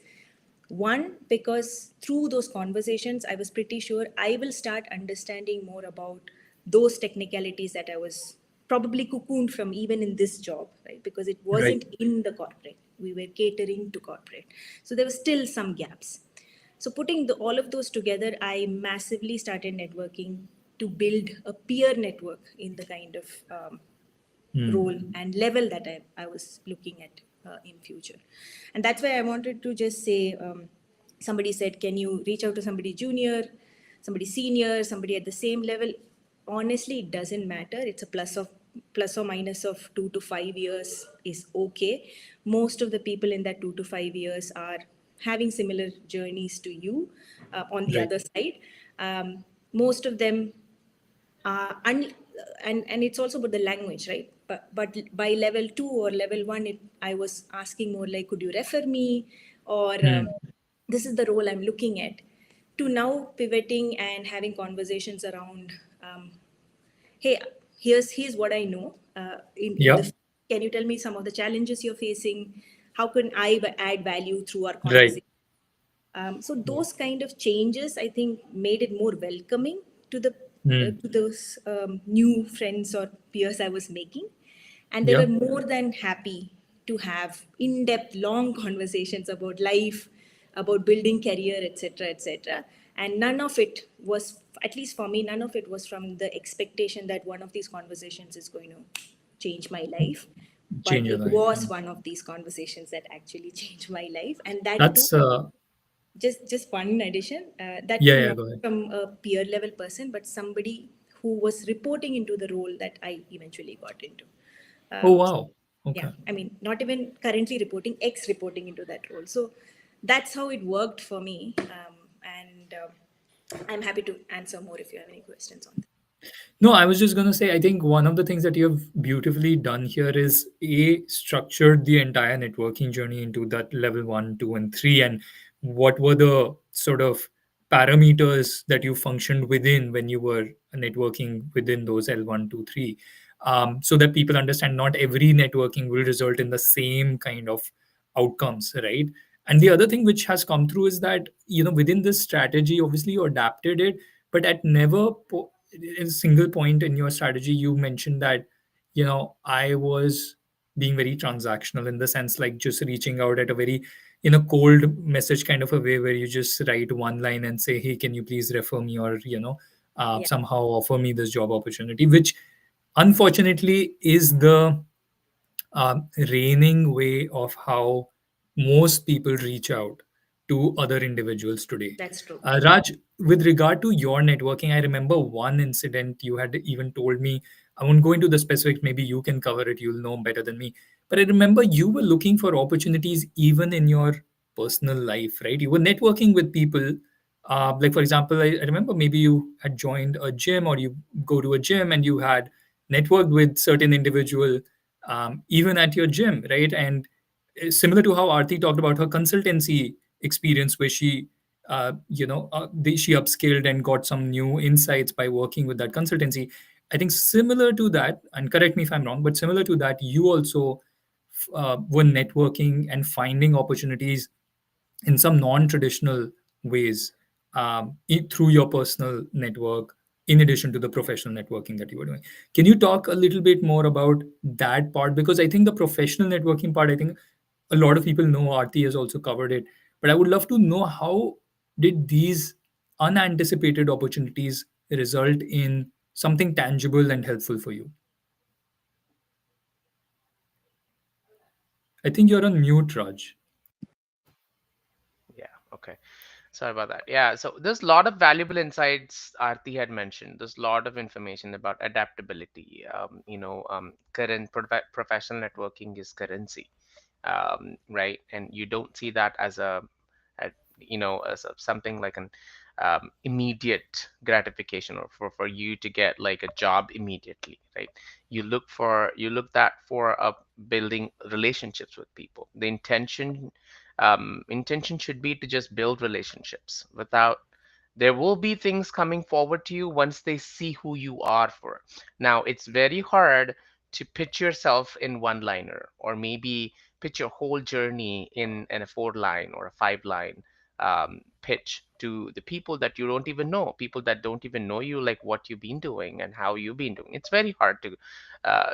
Speaker 2: One, because through those conversations, I was pretty sure I will start understanding more about those technicalities that I was probably cocooned from even in this job, right? Because it
Speaker 1: Right.
Speaker 2: wasn't in the corporate. We were catering to corporate. So there were still some gaps. So putting all of those together, I massively started networking to build a peer network in the kind of
Speaker 1: Hmm.
Speaker 2: role and level that I was looking at in future. And that's why I wanted to just say, somebody said, can you reach out to somebody junior, somebody senior, somebody at the same level? Honestly, it doesn't matter. It's a plus or minus of 2 to 5 years is okay. Most of the people in that 2 to 5 years are having similar journeys to you on the
Speaker 1: Right.
Speaker 2: other side. Most of them and it's also about the language, right? But by level 2 or level 1, I was asking more like, could you refer me, or
Speaker 1: Hmm.
Speaker 2: this is the role I'm looking at, to now pivoting and having conversations around, hey, here's what I know in the,
Speaker 1: Yeah.
Speaker 2: can you tell me some of the challenges you're facing? How can I add value through our
Speaker 1: Right.
Speaker 2: conversation? So those kind of changes, I think, made it more welcoming to the
Speaker 1: Hmm.
Speaker 2: to those new friends or peers I was making, and they were
Speaker 1: Yeah.
Speaker 2: more than happy to have in-depth, long conversations about life, about building career, etc., etc. And none of it was, at least for me, none of it was from the expectation that one of these conversations is going to change my life, but
Speaker 1: Change your
Speaker 2: it
Speaker 1: life.
Speaker 2: was
Speaker 1: Hmm.
Speaker 2: one of these conversations that actually changed my life, and that too,
Speaker 1: That's
Speaker 2: just one addition, that
Speaker 1: yeah,
Speaker 2: too
Speaker 1: yeah,
Speaker 2: not
Speaker 1: go ahead.
Speaker 2: from a peer level person, but somebody who was reporting into the role that I eventually got into.
Speaker 1: Oh
Speaker 2: um,
Speaker 1: wow.
Speaker 2: yeah,
Speaker 1: Okay.
Speaker 2: I mean, not even currently reporting, ex reporting into that role. So that's how it worked for me, and I'm happy to answer more if you have any questions on that.
Speaker 1: No, I was just going to say, I think one of the things that you have beautifully done here is A, structured the entire networking journey into that level one, two, and three. And what were the sort of parameters that you functioned within when you were networking within those L1, 2, 3? So that people understand not every networking will result in the same kind of outcomes, right? And the other thing which has come through is that, within this strategy, obviously you adapted it, but at never in a single point in your strategy you mentioned that I was being very transactional in the sense like just reaching out at a very in a cold message kind of a way where you just write one line and say, hey, can you please refer me, or
Speaker 2: Yeah,
Speaker 1: somehow offer me this job opportunity, which unfortunately is the reigning way of how most people reach out to other individuals today.
Speaker 2: that's true.
Speaker 1: Raj, with regard to your networking, I remember one incident you had even told me. I won't go into the specifics, maybe you can cover it, you'll know better than me. But I remember you were looking for opportunities even in your personal life, right? You were networking with people. Like, for example, I remember maybe you had joined a gym, or you go to a gym and you had networked with certain individual, even at your gym, right? And similar to how Aarti talked about her consultancy experience, where she upskilled and got some new insights by working with that consultancy. I think similar to that, and correct me if I'm wrong, but similar to that, you also were networking and finding opportunities in some non-traditional ways, through your personal network, in addition to the professional networking that you were doing. Can you talk a little bit more about that part? Because I think the professional networking part, I think a lot of people know. Aarti has also covered it, but I would love to know, how did these unanticipated opportunities result in something tangible and helpful for you? I think you're on mute, Raj.
Speaker 3: Yeah. Okay. Sorry about that. Yeah. So there's a lot of valuable insights Arti had mentioned. There's a lot of information about adaptability. Current professional networking is currency, right? And you don't see that as a as something like an immediate gratification, or for you to get like a job immediately, right? You look that for building relationships with people. The intention should be to just build relationships without there will be things coming forward to you once they see who you are for. Now, it's very hard to pitch yourself in one liner, or maybe pitch your whole journey in a 4 line or a 5 line pitch to the people that you don't even know, people that don't even know you, like what you've been doing and how you've been doing. It's very hard to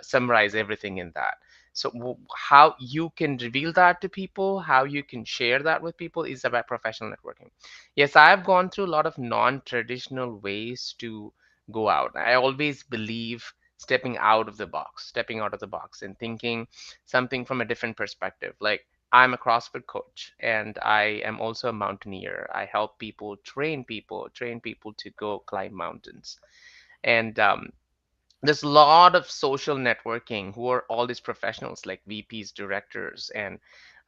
Speaker 3: summarize everything in that. So how you can reveal that to people, how you can share that with people, is about professional networking. Yes, I've gone through a lot of non-traditional ways to go out. I always believe stepping out of the box and thinking something from a different perspective. Like, I'm a CrossFit coach and I am also a mountaineer. I help people, train people to go climb mountains. And there's a lot of social networking who are all these professionals like VPs, directors, and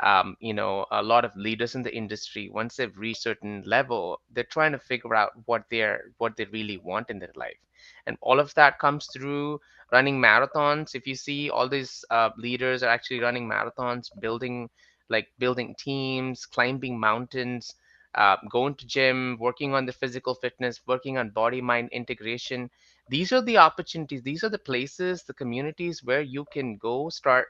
Speaker 3: a lot of leaders in the industry. Once they've reached certain level, they're trying to figure out what they really want in their life, and all of that comes through running marathons. If you see, all these leaders are actually running marathons, building teams, climbing mountains, going to gym, working on the physical fitness, working on body mind integration. These are the opportunities, these are the places, the communities where you can go start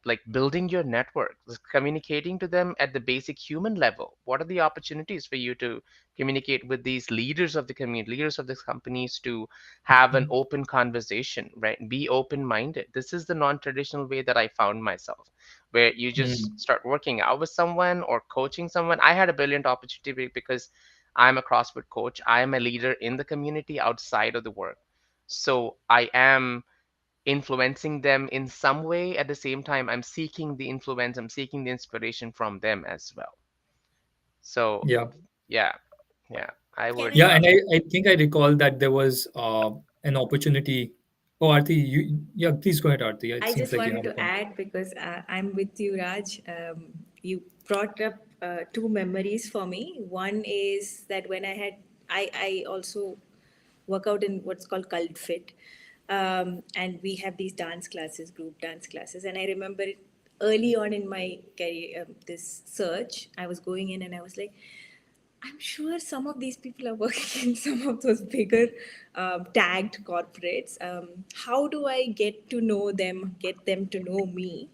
Speaker 3: like building your network, communicating to them at the basic human level. What are the opportunities for you to communicate with these leaders of the community, leaders of these companies, to have an open conversation, right? Be open minded. This is the non traditional way that I found myself, where you just
Speaker 1: Mm.
Speaker 3: start working out with someone or coaching someone. I had a brilliant opportunity because I'm a CrossFit coach. I am a leader in the community outside of the work. So I am influencing them in some way. At the same time, I'm seeking the influence, I'm seeking the inspiration from them as well. So
Speaker 1: Yeah.
Speaker 3: yeah, yeah, I
Speaker 2: Can
Speaker 3: would
Speaker 1: Yeah,
Speaker 2: I
Speaker 1: and I think I recall that there was an opportunity. Oh, Aarti, yeah, please go ahead, Aarti. It
Speaker 2: I
Speaker 1: seems
Speaker 2: just
Speaker 1: like you
Speaker 2: wanted
Speaker 1: had a
Speaker 2: to
Speaker 1: point.
Speaker 2: add because I'm with you, Raj. You brought up two memories for me. One is that when I also work out in what's called Cult Fit, and we have these dance classes, group dance classes. And I remember it early on in my career, this search, I was going in and I was like, I'm sure some of these people are working in some of those bigger tagged corporates. How do I get to know them, get them to know me?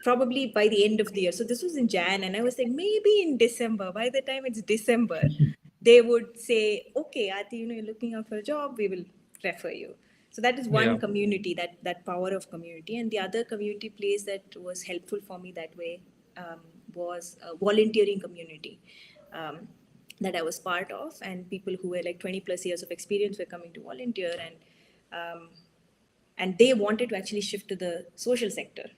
Speaker 2: Probably by the end of the year. So this was in Jan, and I was like, maybe in December. By the time it's December, they would say, okay, Ati, you're looking out for a job, we will refer you. So that is one
Speaker 1: Yeah.
Speaker 2: community, that power of community. And the other community place that was helpful for me that way was a volunteering community um, that I was part of, and people who were like 20 plus years of experience were coming to volunteer, um, and they wanted to actually shift to the social sector.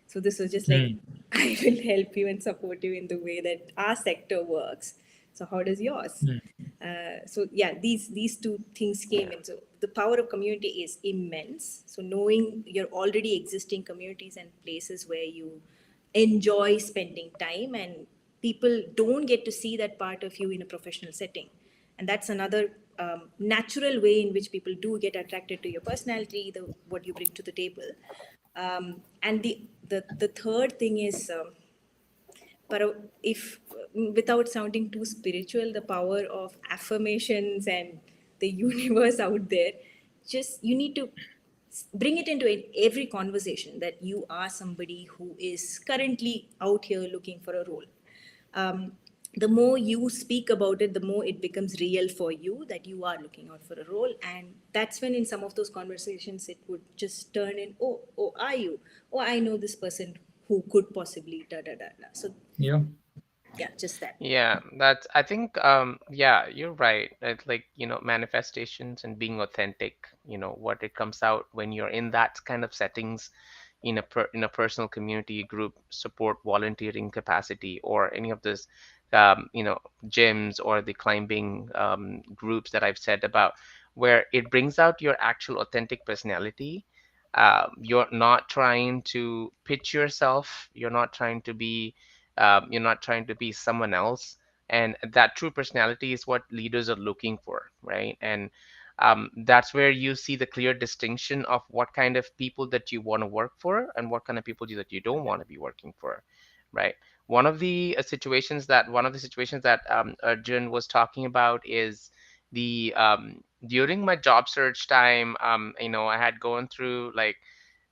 Speaker 2: So this was just like,
Speaker 1: Mm.
Speaker 2: I will help you and support you in the way that our sector works. So how does yours?
Speaker 1: Mm.
Speaker 2: So yeah, these two things came in. So the power of community is immense. So knowing your already existing communities and places where you enjoy spending time, and people don't get to see that part of you in a professional setting. And that's another natural way in which people do get attracted to your personality, the what you bring to the table. And the third thing is, if without sounding too spiritual, the power of affirmations and the universe out there, just you need to bring it into every conversation that you are somebody who is currently out here looking for a role. um, the more you speak about it, the more it becomes real for you that you are looking out for a role. And that's when, in some of those conversations, it would just turn in, oh, are you? Oh, I know this person who could possibly da da da da. So,
Speaker 1: Yeah.
Speaker 2: yeah, just that.
Speaker 3: Yeah, that's, I think, yeah, you're right. It's like, manifestations and being authentic, what it comes out when you're in that kind of settings, in a personal community group support volunteering capacity, or any of this, um, you know gyms, or the climbing groups that I've said about, where it brings out your actual authentic personality. You're not trying to pitch yourself, you're not trying to be someone else, and that true personality is what leaders are looking for, right? And that's where you see the clear distinction of what kind of people that you want to work for, and what kind of people that you don't want to be working for, right? One of the situations that Arjun was talking about is the during my job search time. I had gone through like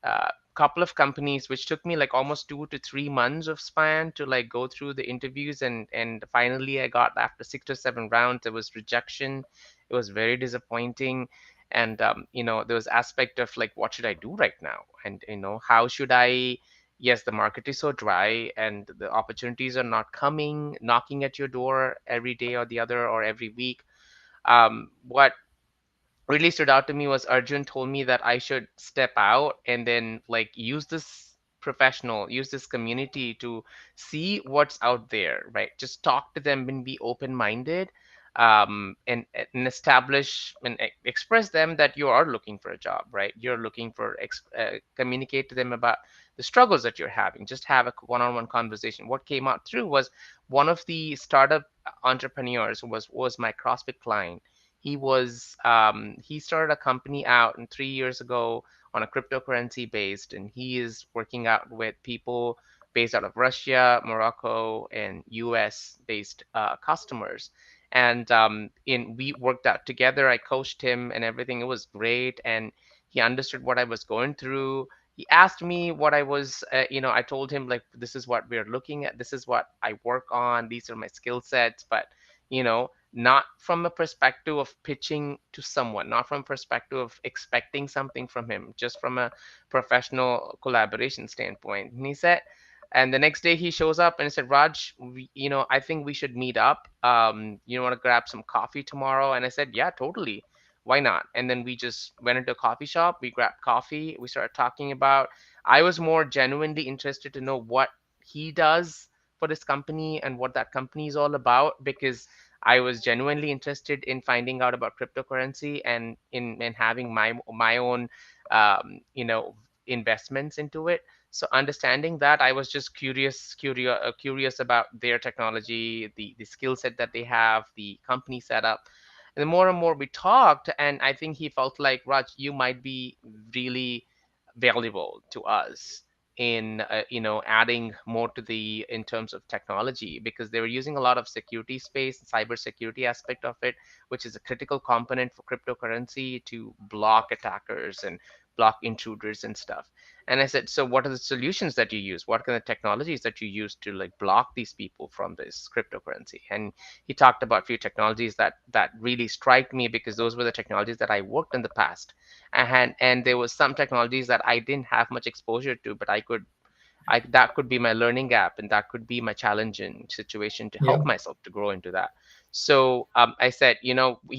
Speaker 3: a couple of companies, which took me like almost 2 to 3 months of span to like go through the interviews, and finally I got, after 6 to 7 rounds, there was rejection. It was very disappointing. And there was aspect of like, what should I do right now? And how should I? Yes, the market is so dry, and the opportunities are not coming knocking at your door every day or the other, or every week. What really stood out to me was Arjun told me that I should step out and then like use this community to see what's out there, right? Just talk to them and be open-minded, and establish and express them that you are looking for a job, right? You're looking for communicate to them about the struggles that you're having. Just have a one-on-one conversation. What came out through was one of the startup entrepreneurs was my CrossFit client. He started a company out and 3 years ago on a cryptocurrency based, and he is working out with people based out of Russia, Morocco, and US based customers. And in we worked out together. I coached him and everything. It was great, and he understood what I was going through. He asked me what I was, I told him like, this is what we're looking at. This is what I work on. These are my skill sets. But not from a perspective of pitching to someone, not from a perspective of expecting something from him, just from a professional collaboration standpoint. And he said, and the next day he shows up and he said, Raj, I think we should meet up. You want to grab some coffee tomorrow? And I said, yeah, totally. Why not? And then we just went into a coffee shop. We grabbed coffee. We started talking about. I was more genuinely interested to know what he does for this company and what that company is all about, because I was genuinely interested in finding out about cryptocurrency, and in having my own investments into it. So understanding that, I was just curious about their technology, the skill set that they have, the company setup. And the more and more we talked, and I think he felt like, Raj, you might be really valuable to us in adding more to the in terms of technology, because they were using a lot of security space, cyber security aspect of it, which is a critical component for cryptocurrency to block attackers and block intruders and stuff. And I said, so what are the solutions that you use? What kind of technologies that you use to like block these people from this cryptocurrency? And he talked about a few technologies that really strike me, because those were the technologies that I worked in the past. And there was some technologies that I didn't have much exposure to, but I that could be my learning gap, and that could be my challenging situation to
Speaker 1: Yeah.
Speaker 3: help myself to grow into that. So I said, he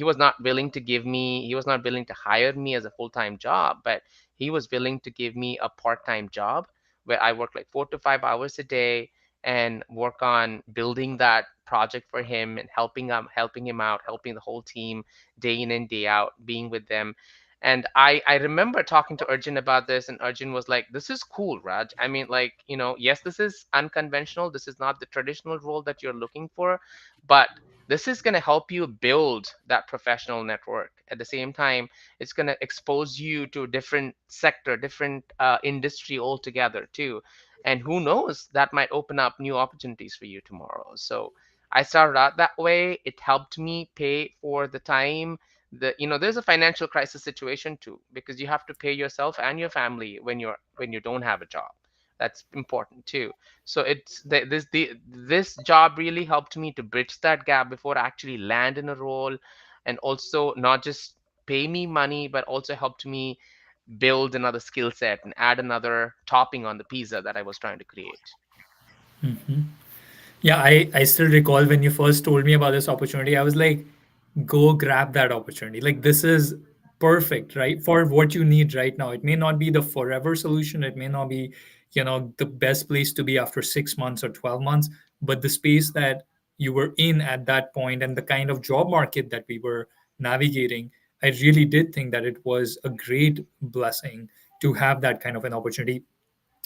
Speaker 3: was not willing to hire me as a full-time job, but he was willing to give me a part-time job where I work like 4 to 5 hours a day and work on building that project for him, and helping him out, helping the whole team day in and day out, being with them. And I remember talking to Arjun about this, and Arjun was like, "This is cool, Raj. I mean, like, yes, this is unconventional. This is not the traditional role that you're looking for, but this is going to help you build that professional network. At the same time, it's going to expose you to a different sector, different industry altogether too. And who knows, that might open up new opportunities for you tomorrow." So I started out that way. It helped me pay for the time. There's a financial crisis situation too, because you have to pay yourself and your family when you don't have a job. That's important too. So this job really helped me to bridge that gap before I actually land in a role, and also not just pay me money, but also helped me build another skill set and add another topping on the pizza that I was trying to create.
Speaker 1: Yeah, I still recall when you first told me about this opportunity, I was like, go grab that opportunity. Like, this is perfect, right? For what you need right now. It may not be the forever solution. It may not be, the best place to be after 6 months or 12 months, but the space that you were in at that point and the kind of job market that we were navigating, I really did think that it was a great blessing to have that kind of an opportunity.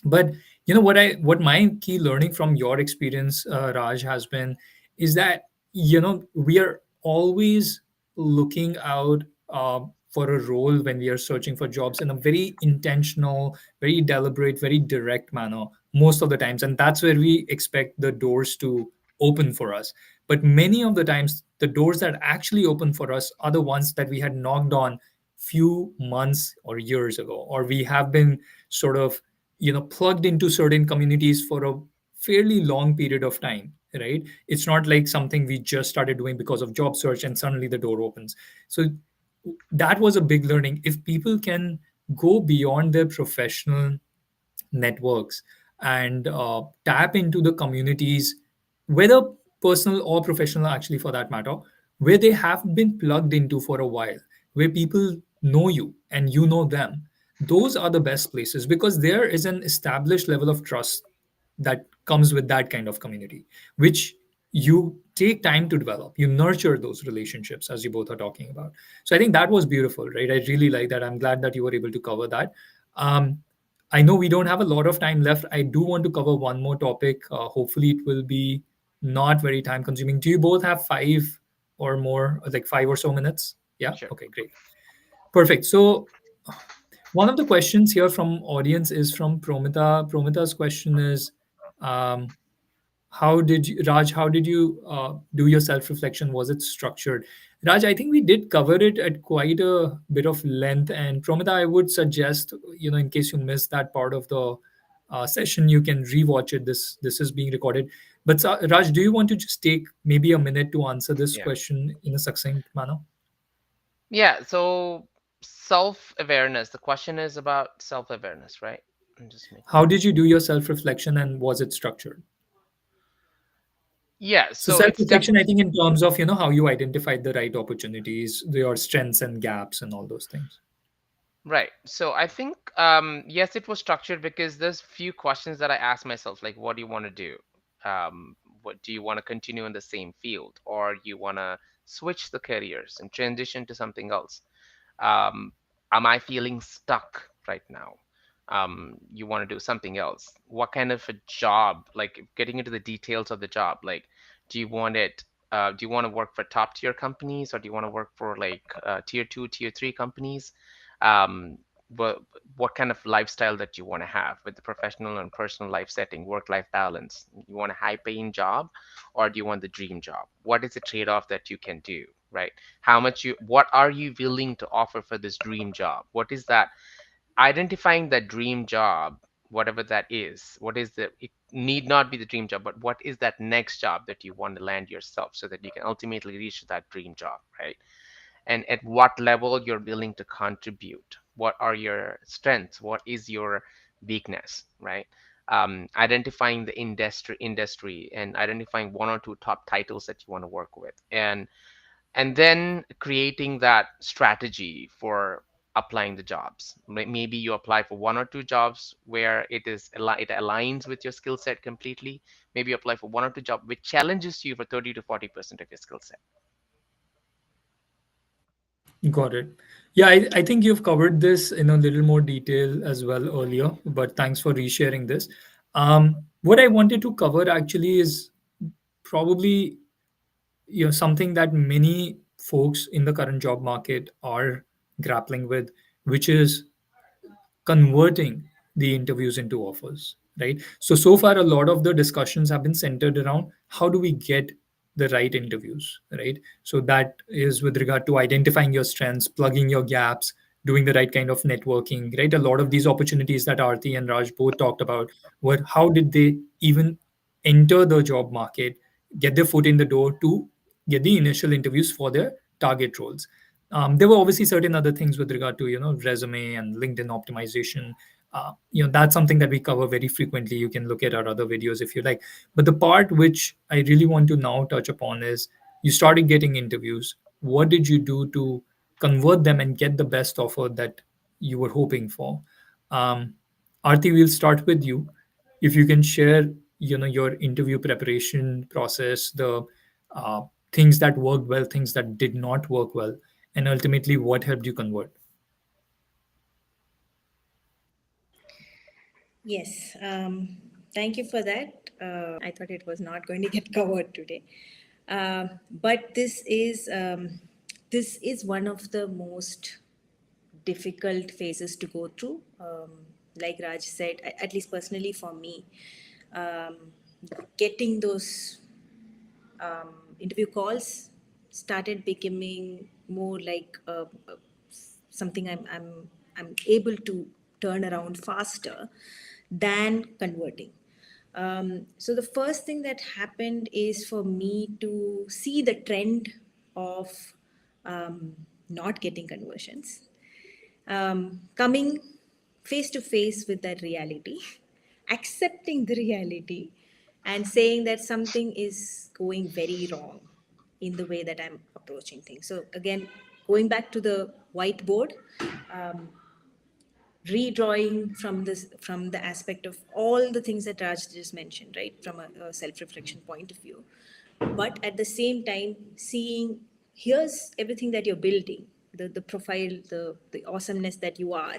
Speaker 1: But what my key learning from your experience, Raj, has been is that we are always looking out for a role when we are searching for jobs in a very intentional, very deliberate, very direct manner most of the times, and that's where we expect the doors to open for us. But many of the times the doors that actually open for us are the ones that we had knocked on few months or years ago, or we have been sort of plugged into certain communities for a fairly long period of time, right? It's not like something we just started doing because of job search and suddenly the door opens. So that was a big learning. If people can go beyond their professional networks and tap into the communities, whether personal or professional, actually, for that matter, where they have been plugged into for a while, where people know you and you know them. Those are the best places because there is an established level of trust that comes with that kind of community, which you take time to develop. You nurture those relationships, as you both are talking about. So I think that was beautiful, right? I really like that. I'm glad that you were able to cover that. um, I know we don't have a lot of time left. I do want to cover one more topic. Hopefully, it will be not very time consuming. Do you both have five or more, like 5 or so minutes? Yeah.
Speaker 3: Sure.
Speaker 1: Okay, great. Perfect. So, one of the questions here from audience is from Promita. Promita's question is, um, how did you do your self reflection? Was it structured? Raj, I think we did cover it at quite a bit of length. And Promita, I would suggest, in case you missed that part of the session, you can rewatch it. This is being recorded. But Raj, do you want to just take maybe a minute to answer this
Speaker 3: Yeah.
Speaker 1: question in a succinct manner?
Speaker 3: Yeah. So self-awareness. The question is about self-awareness, right? I'm just making
Speaker 1: How
Speaker 3: sure.
Speaker 1: did you do your self reflection, and was it structured?
Speaker 3: Yeah.
Speaker 1: So
Speaker 3: So
Speaker 1: self
Speaker 3: it's
Speaker 1: reflection, I think, in terms of how you identified the right opportunities, your strengths and gaps, and all those things.
Speaker 3: right. So I think yes, it was structured because there's few questions that I asked myself, like, what do you want to do? What do you want to continue in the same field, or you want to switch the careers and transition to something else? um, am I feeling stuck right now? You want to do something else. What kind of a job, like getting into the details of the job, like do you want it do you want to work for top tier companies, or do you want to work for like tier 2, tier 3 companies? um, what what kind of lifestyle that you want to have with the professional and personal life setting, work life balance? You want a high paying job, or do you want the dream job? What is the trade off that you can do, right? What are you willing to offer for this dream job? What is that? Identifying that dream job, whatever that is, what is the it need not be the dream job, but what is that next job that you want to land yourself, so that you can ultimately reach that dream job, right? And at what level you're willing to contribute, what are your strengths, what is your weakness, right? Identifying the industry and identifying one or two top titles that you want to work with, and then creating that strategy for applying the jobs. Maybe you apply for one or two jobs where it aligns with your skill set completely. Maybe you apply for one or two jobs which challenges you for 30 to 40% of your skill set.
Speaker 1: Got it. Yeah, I think you've covered this in a little more detail as well earlier, but thanks for resharing this. What I wanted to cover actually is probably something that many folks in the current job market are grappling with, which is converting the interviews into offers, right? So far a lot of the discussions have been centered around how do we get the right interviews, right? So that is with regard to identifying your strengths, plugging your gaps, doing the right kind of networking, right? A lot of these opportunities that Arti and Raj both talked about were how did they even enter the job market, get their foot in the door to get the initial interviews for their target roles. There were obviously certain other things with regard to resume and LinkedIn optimization. That's something that we cover very frequently. You can look at our other videos if you like. But the part which I really want to now touch upon is you started getting interviews. What did you do to convert them and get the best offer that you were hoping for? Um, Arti, we'll start with you. If you can share, your interview preparation process, the uh, things that worked well, things that did not work well, and ultimately what helped you convert.
Speaker 2: Yes, thank you for that. I thought it was not going to get covered today, but this is one of the most difficult phases to go through. Like Raj said, at least personally for me, um, getting those interview calls started becoming more like something I'm able to turn around faster than converting. So the first thing that happened is for me to see the trend of not getting conversions, coming face to face with that reality, accepting the reality, and saying that something is going very wrong in the way that I'm approaching things. So, again, going back to the whiteboard, redrawing from the aspect of all the things that Raj just mentioned, right, from a self-reflection point of view, but at the same time seeing here's everything that you're building, the profile, the awesomeness that you are.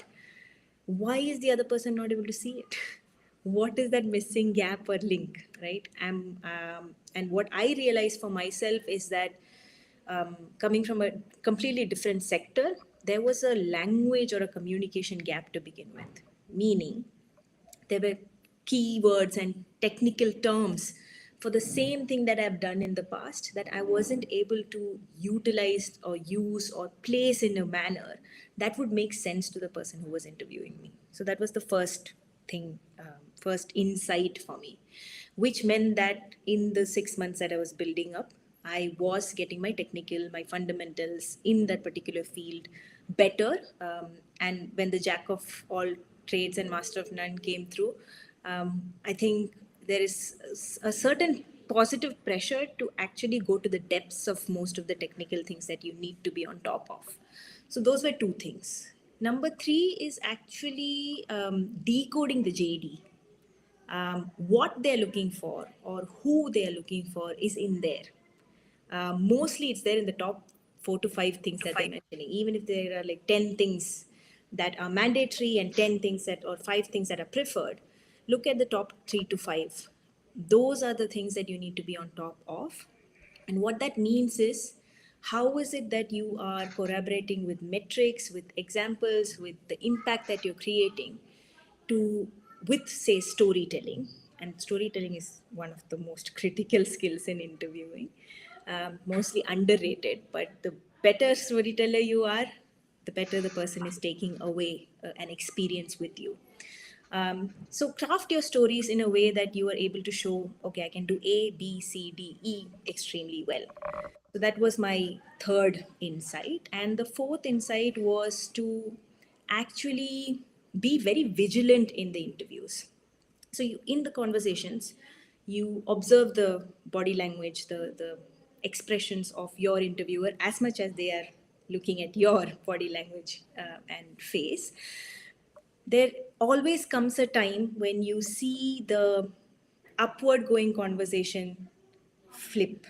Speaker 2: Why is the other person not able to see it? What is that missing gap or link, right? And what I realize for myself is that coming from a completely different sector, there was a language or a communication gap to begin with. Meaning, there were keywords and technical terms for the same thing that I've done in the past that I wasn't able to utilize or use or place in a manner that would make sense to the person who was interviewing me. So that was the first thing, first insight for me, which meant that in the 6 months that I was building up, I was getting my technical, my fundamentals in that particular field better. And when the jack of all trades and master of none came through, I think there is a certain positive pressure to actually go to the depths of most of the technical things that you need to be on top of. So those were two things. Number three is actually decoding the JD. What they're looking for or who they're looking for is in there. Mostly it's there in the top 4 to 5 things that they're mentioning. Even if there are like 10 things that are mandatory and 10 things that, or 5 things that are preferred, look at the top 3 to 5. Those are the things that you need to be on top of. And what that means is, how is it that you are collaborating with metrics, with examples, with the impact that you're creating to, with say storytelling. And storytelling is one of the most critical skills in interviewing, mostly underrated, but the better storyteller you are, the better the person is taking away an experience with you. So craft your stories in a way that you are able to show, okay, I can do A, B, C, D, E extremely well. So that was my third insight. And the fourth insight was to actually be very vigilant in the interviews. So you, in the conversations, you observe the body language, the expressions of your interviewer as much as they are looking at your body language and face. There always comes a time when you see the upward going conversation flip,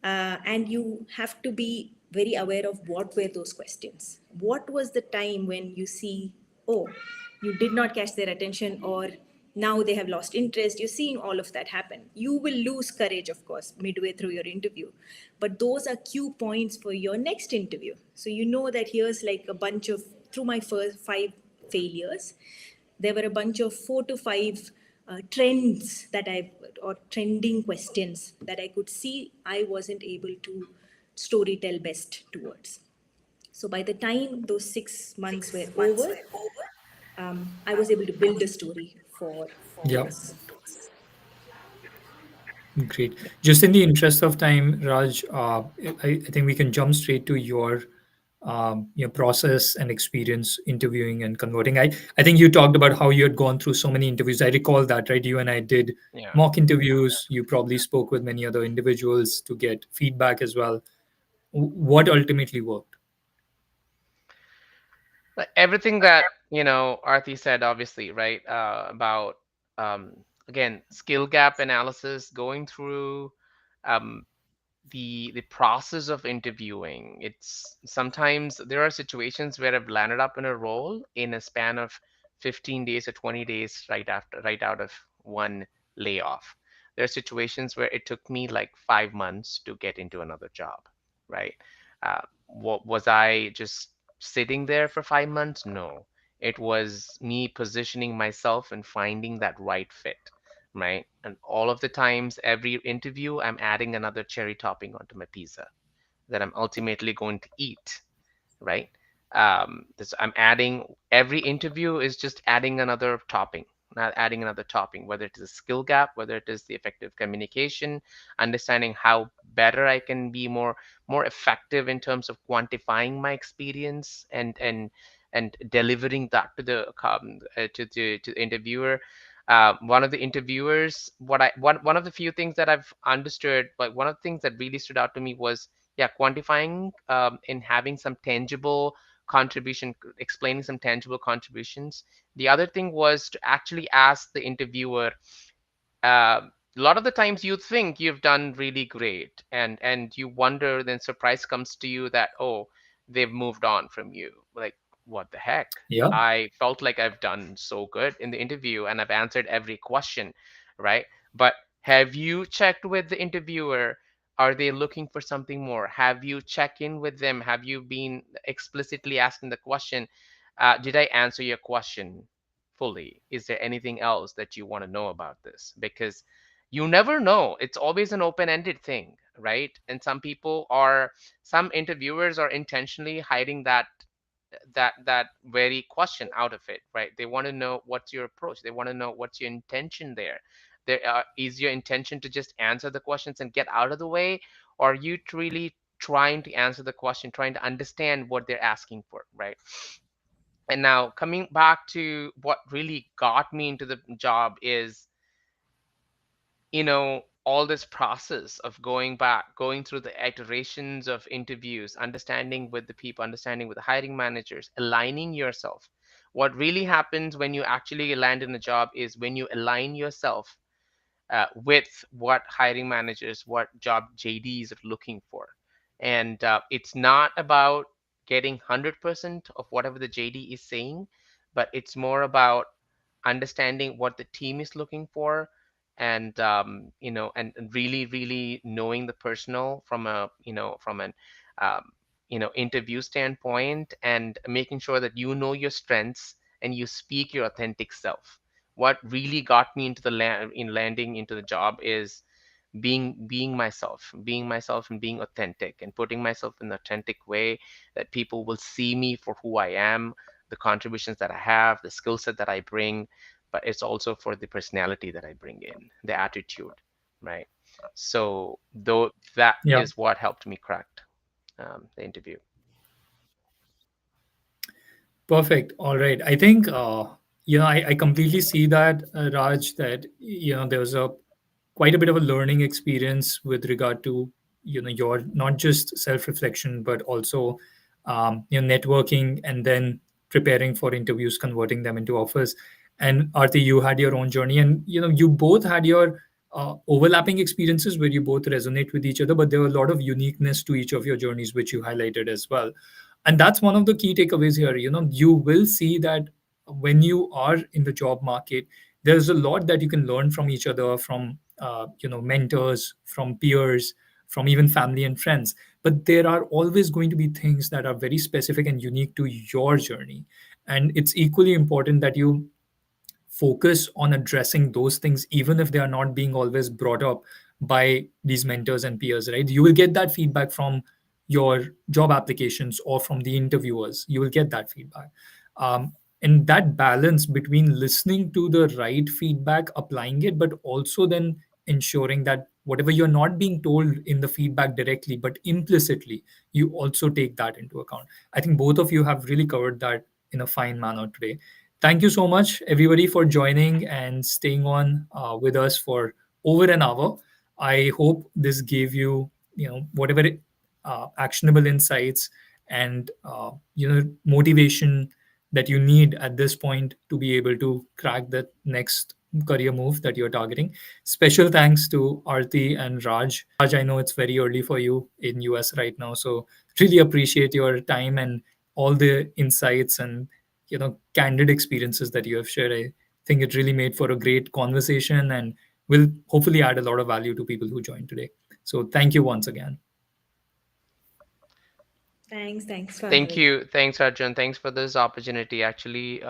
Speaker 2: and you have to be very aware of what were those questions. What was the time when you see, oh, you did not catch their attention, or now they have lost interest? You're seeing all of that happen. You will lose courage, of course, midway through your interview. But those are cue points for your next interview. So you know that here's like a bunch of, through my first 5 failures, there were a bunch of 4 to 5 trends that or trending questions that I could see I wasn't able to story tell best towards. So by the time those 6 months were over, I was able to build a story for
Speaker 1: Yeah.
Speaker 2: those.
Speaker 1: Great.
Speaker 2: Yeah.
Speaker 1: Just in the interest of time, Raj, I think we can jump straight to your process and experience interviewing and converting. I think you talked about how you had gone through so many interviews. I recall that, right? You and I did
Speaker 3: Yeah.
Speaker 1: mock interviews. You probably spoke with many other individuals to get feedback as well. What ultimately worked?
Speaker 3: But everything that, Arthi said, obviously, right? About, again, skill gap analysis, going through um, the process of interviewing. It's sometimes there are situations where I've landed up in a role in a span of 15 days or 20 days right out of one layoff. There are situations where it took me like 5 months to get into another job, right? What was I just sitting there for 5 months? No, it was me positioning myself and finding that right fit, right? And all of the times, every interview, I'm adding another cherry topping onto my pizza that I'm ultimately going to eat, right? I'm adding every interview is just adding another topping, not adding another topping, whether it is a skill gap, whether it is the effective communication, understanding how better I can be more effective in terms of quantifying my experience and delivering that to the interviewer. One of the interviewers, one of the few things that I've understood, like one of the things that really stood out to me was, yeah, quantifying, and having some tangible contribution, explaining some tangible contributions. The other thing was to actually ask the interviewer, a lot of the times you think you've done really great, and you wonder, then surprise comes to you that, oh, they've moved on from you. Like, what the heck?
Speaker 1: Yeah.
Speaker 3: I felt like I've done so good in the interview and I've answered every question, right? But have you checked with the interviewer? Are they looking for something more? Have you checked in with them? Have you been explicitly asking the question, did I answer your question fully? Is there anything else that you want to know about this? Because you never know. It's always an open-ended thing, right? And some interviewers are intentionally hiding that very question out of it, right? They want to know what's your approach. They want to know what's your intention there. Is your intention to just answer the questions and get out of the way, or are you really trying to answer the question, trying to understand what they're asking for, right? And now coming back to what really got me into the job is, all this process of going through the iterations of interviews, understanding with the people, understanding with the hiring managers, aligning yourself. What really happens when you actually land in a job is when you align yourself with what hiring managers, what job JDs are looking for. And it's not about getting 100% of whatever the JD is saying, but it's more about understanding what the team is looking for, and and really really knowing the personal from a from an um, interview standpoint, and making sure that you know your strengths and you speak your authentic self. What really got me into landing into the job is being myself and being authentic and putting myself in an authentic way that people will see me for who I am, the contributions that I have, the skill set that I bring, but it's also for the personality that I bring in, the attitude, right? So though that
Speaker 1: Yeah.
Speaker 3: is what helped me crack the interview.
Speaker 1: Perfect. All right. I think I completely see that, Raj, that there was a quite a bit of a learning experience with regard to your not just self-reflection but also networking and then preparing for interviews, converting them into offers. And Arti, you had your own journey, and you both had your overlapping experiences where you both resonate with each other, but there are a lot of uniqueness to each of your journeys, which you highlighted as well. And that's one of the key takeaways here. You will see that when you are in the job market, there's a lot that you can learn from each other, from mentors, from peers, from even family and friends. But there are always going to be things that are very specific and unique to your journey. And it's equally important that you focus on addressing those things, even if they are not being always brought up by these mentors and peers, right? You will get that feedback from your job applications or from the interviewers. You will get that feedback. um, and that balance between listening to the right feedback, applying it, but also then ensuring that whatever you're not being told in the feedback directly but implicitly, you also take that into account. I think both of you have really covered that in a fine manner today. Thank you so much, everybody, for joining and staying on with us for over an hour. I hope this gave you, whatever actionable insights and motivation that you need at this point to be able to crack that next career move that you're targeting. Special thanks to Arti and Raj. Raj, I know it's very early for you in US right now, so really appreciate your time and all the insights and candid experiences that you have shared. I think it really made for a great conversation and will hopefully add a lot of value to people who joined today. So thank you once again.
Speaker 2: Thanks for
Speaker 3: Thank
Speaker 2: having.
Speaker 3: you. Thanks, Arjun. Thanks for this opportunity. Actually,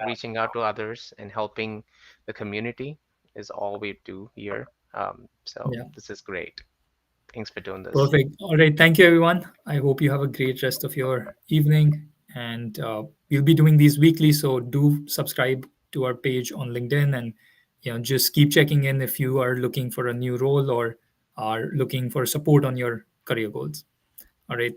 Speaker 3: reaching out to others and helping the community is all we do here. So
Speaker 1: Yeah.
Speaker 3: this is great. Thanks for doing this.
Speaker 1: Perfect. All right. Thank you, everyone. I hope you have a great rest of your evening. And we'll be doing these weekly. So do subscribe to our page on LinkedIn, and just keep checking in if you are looking for a new role or are looking for support on your career goals. All right.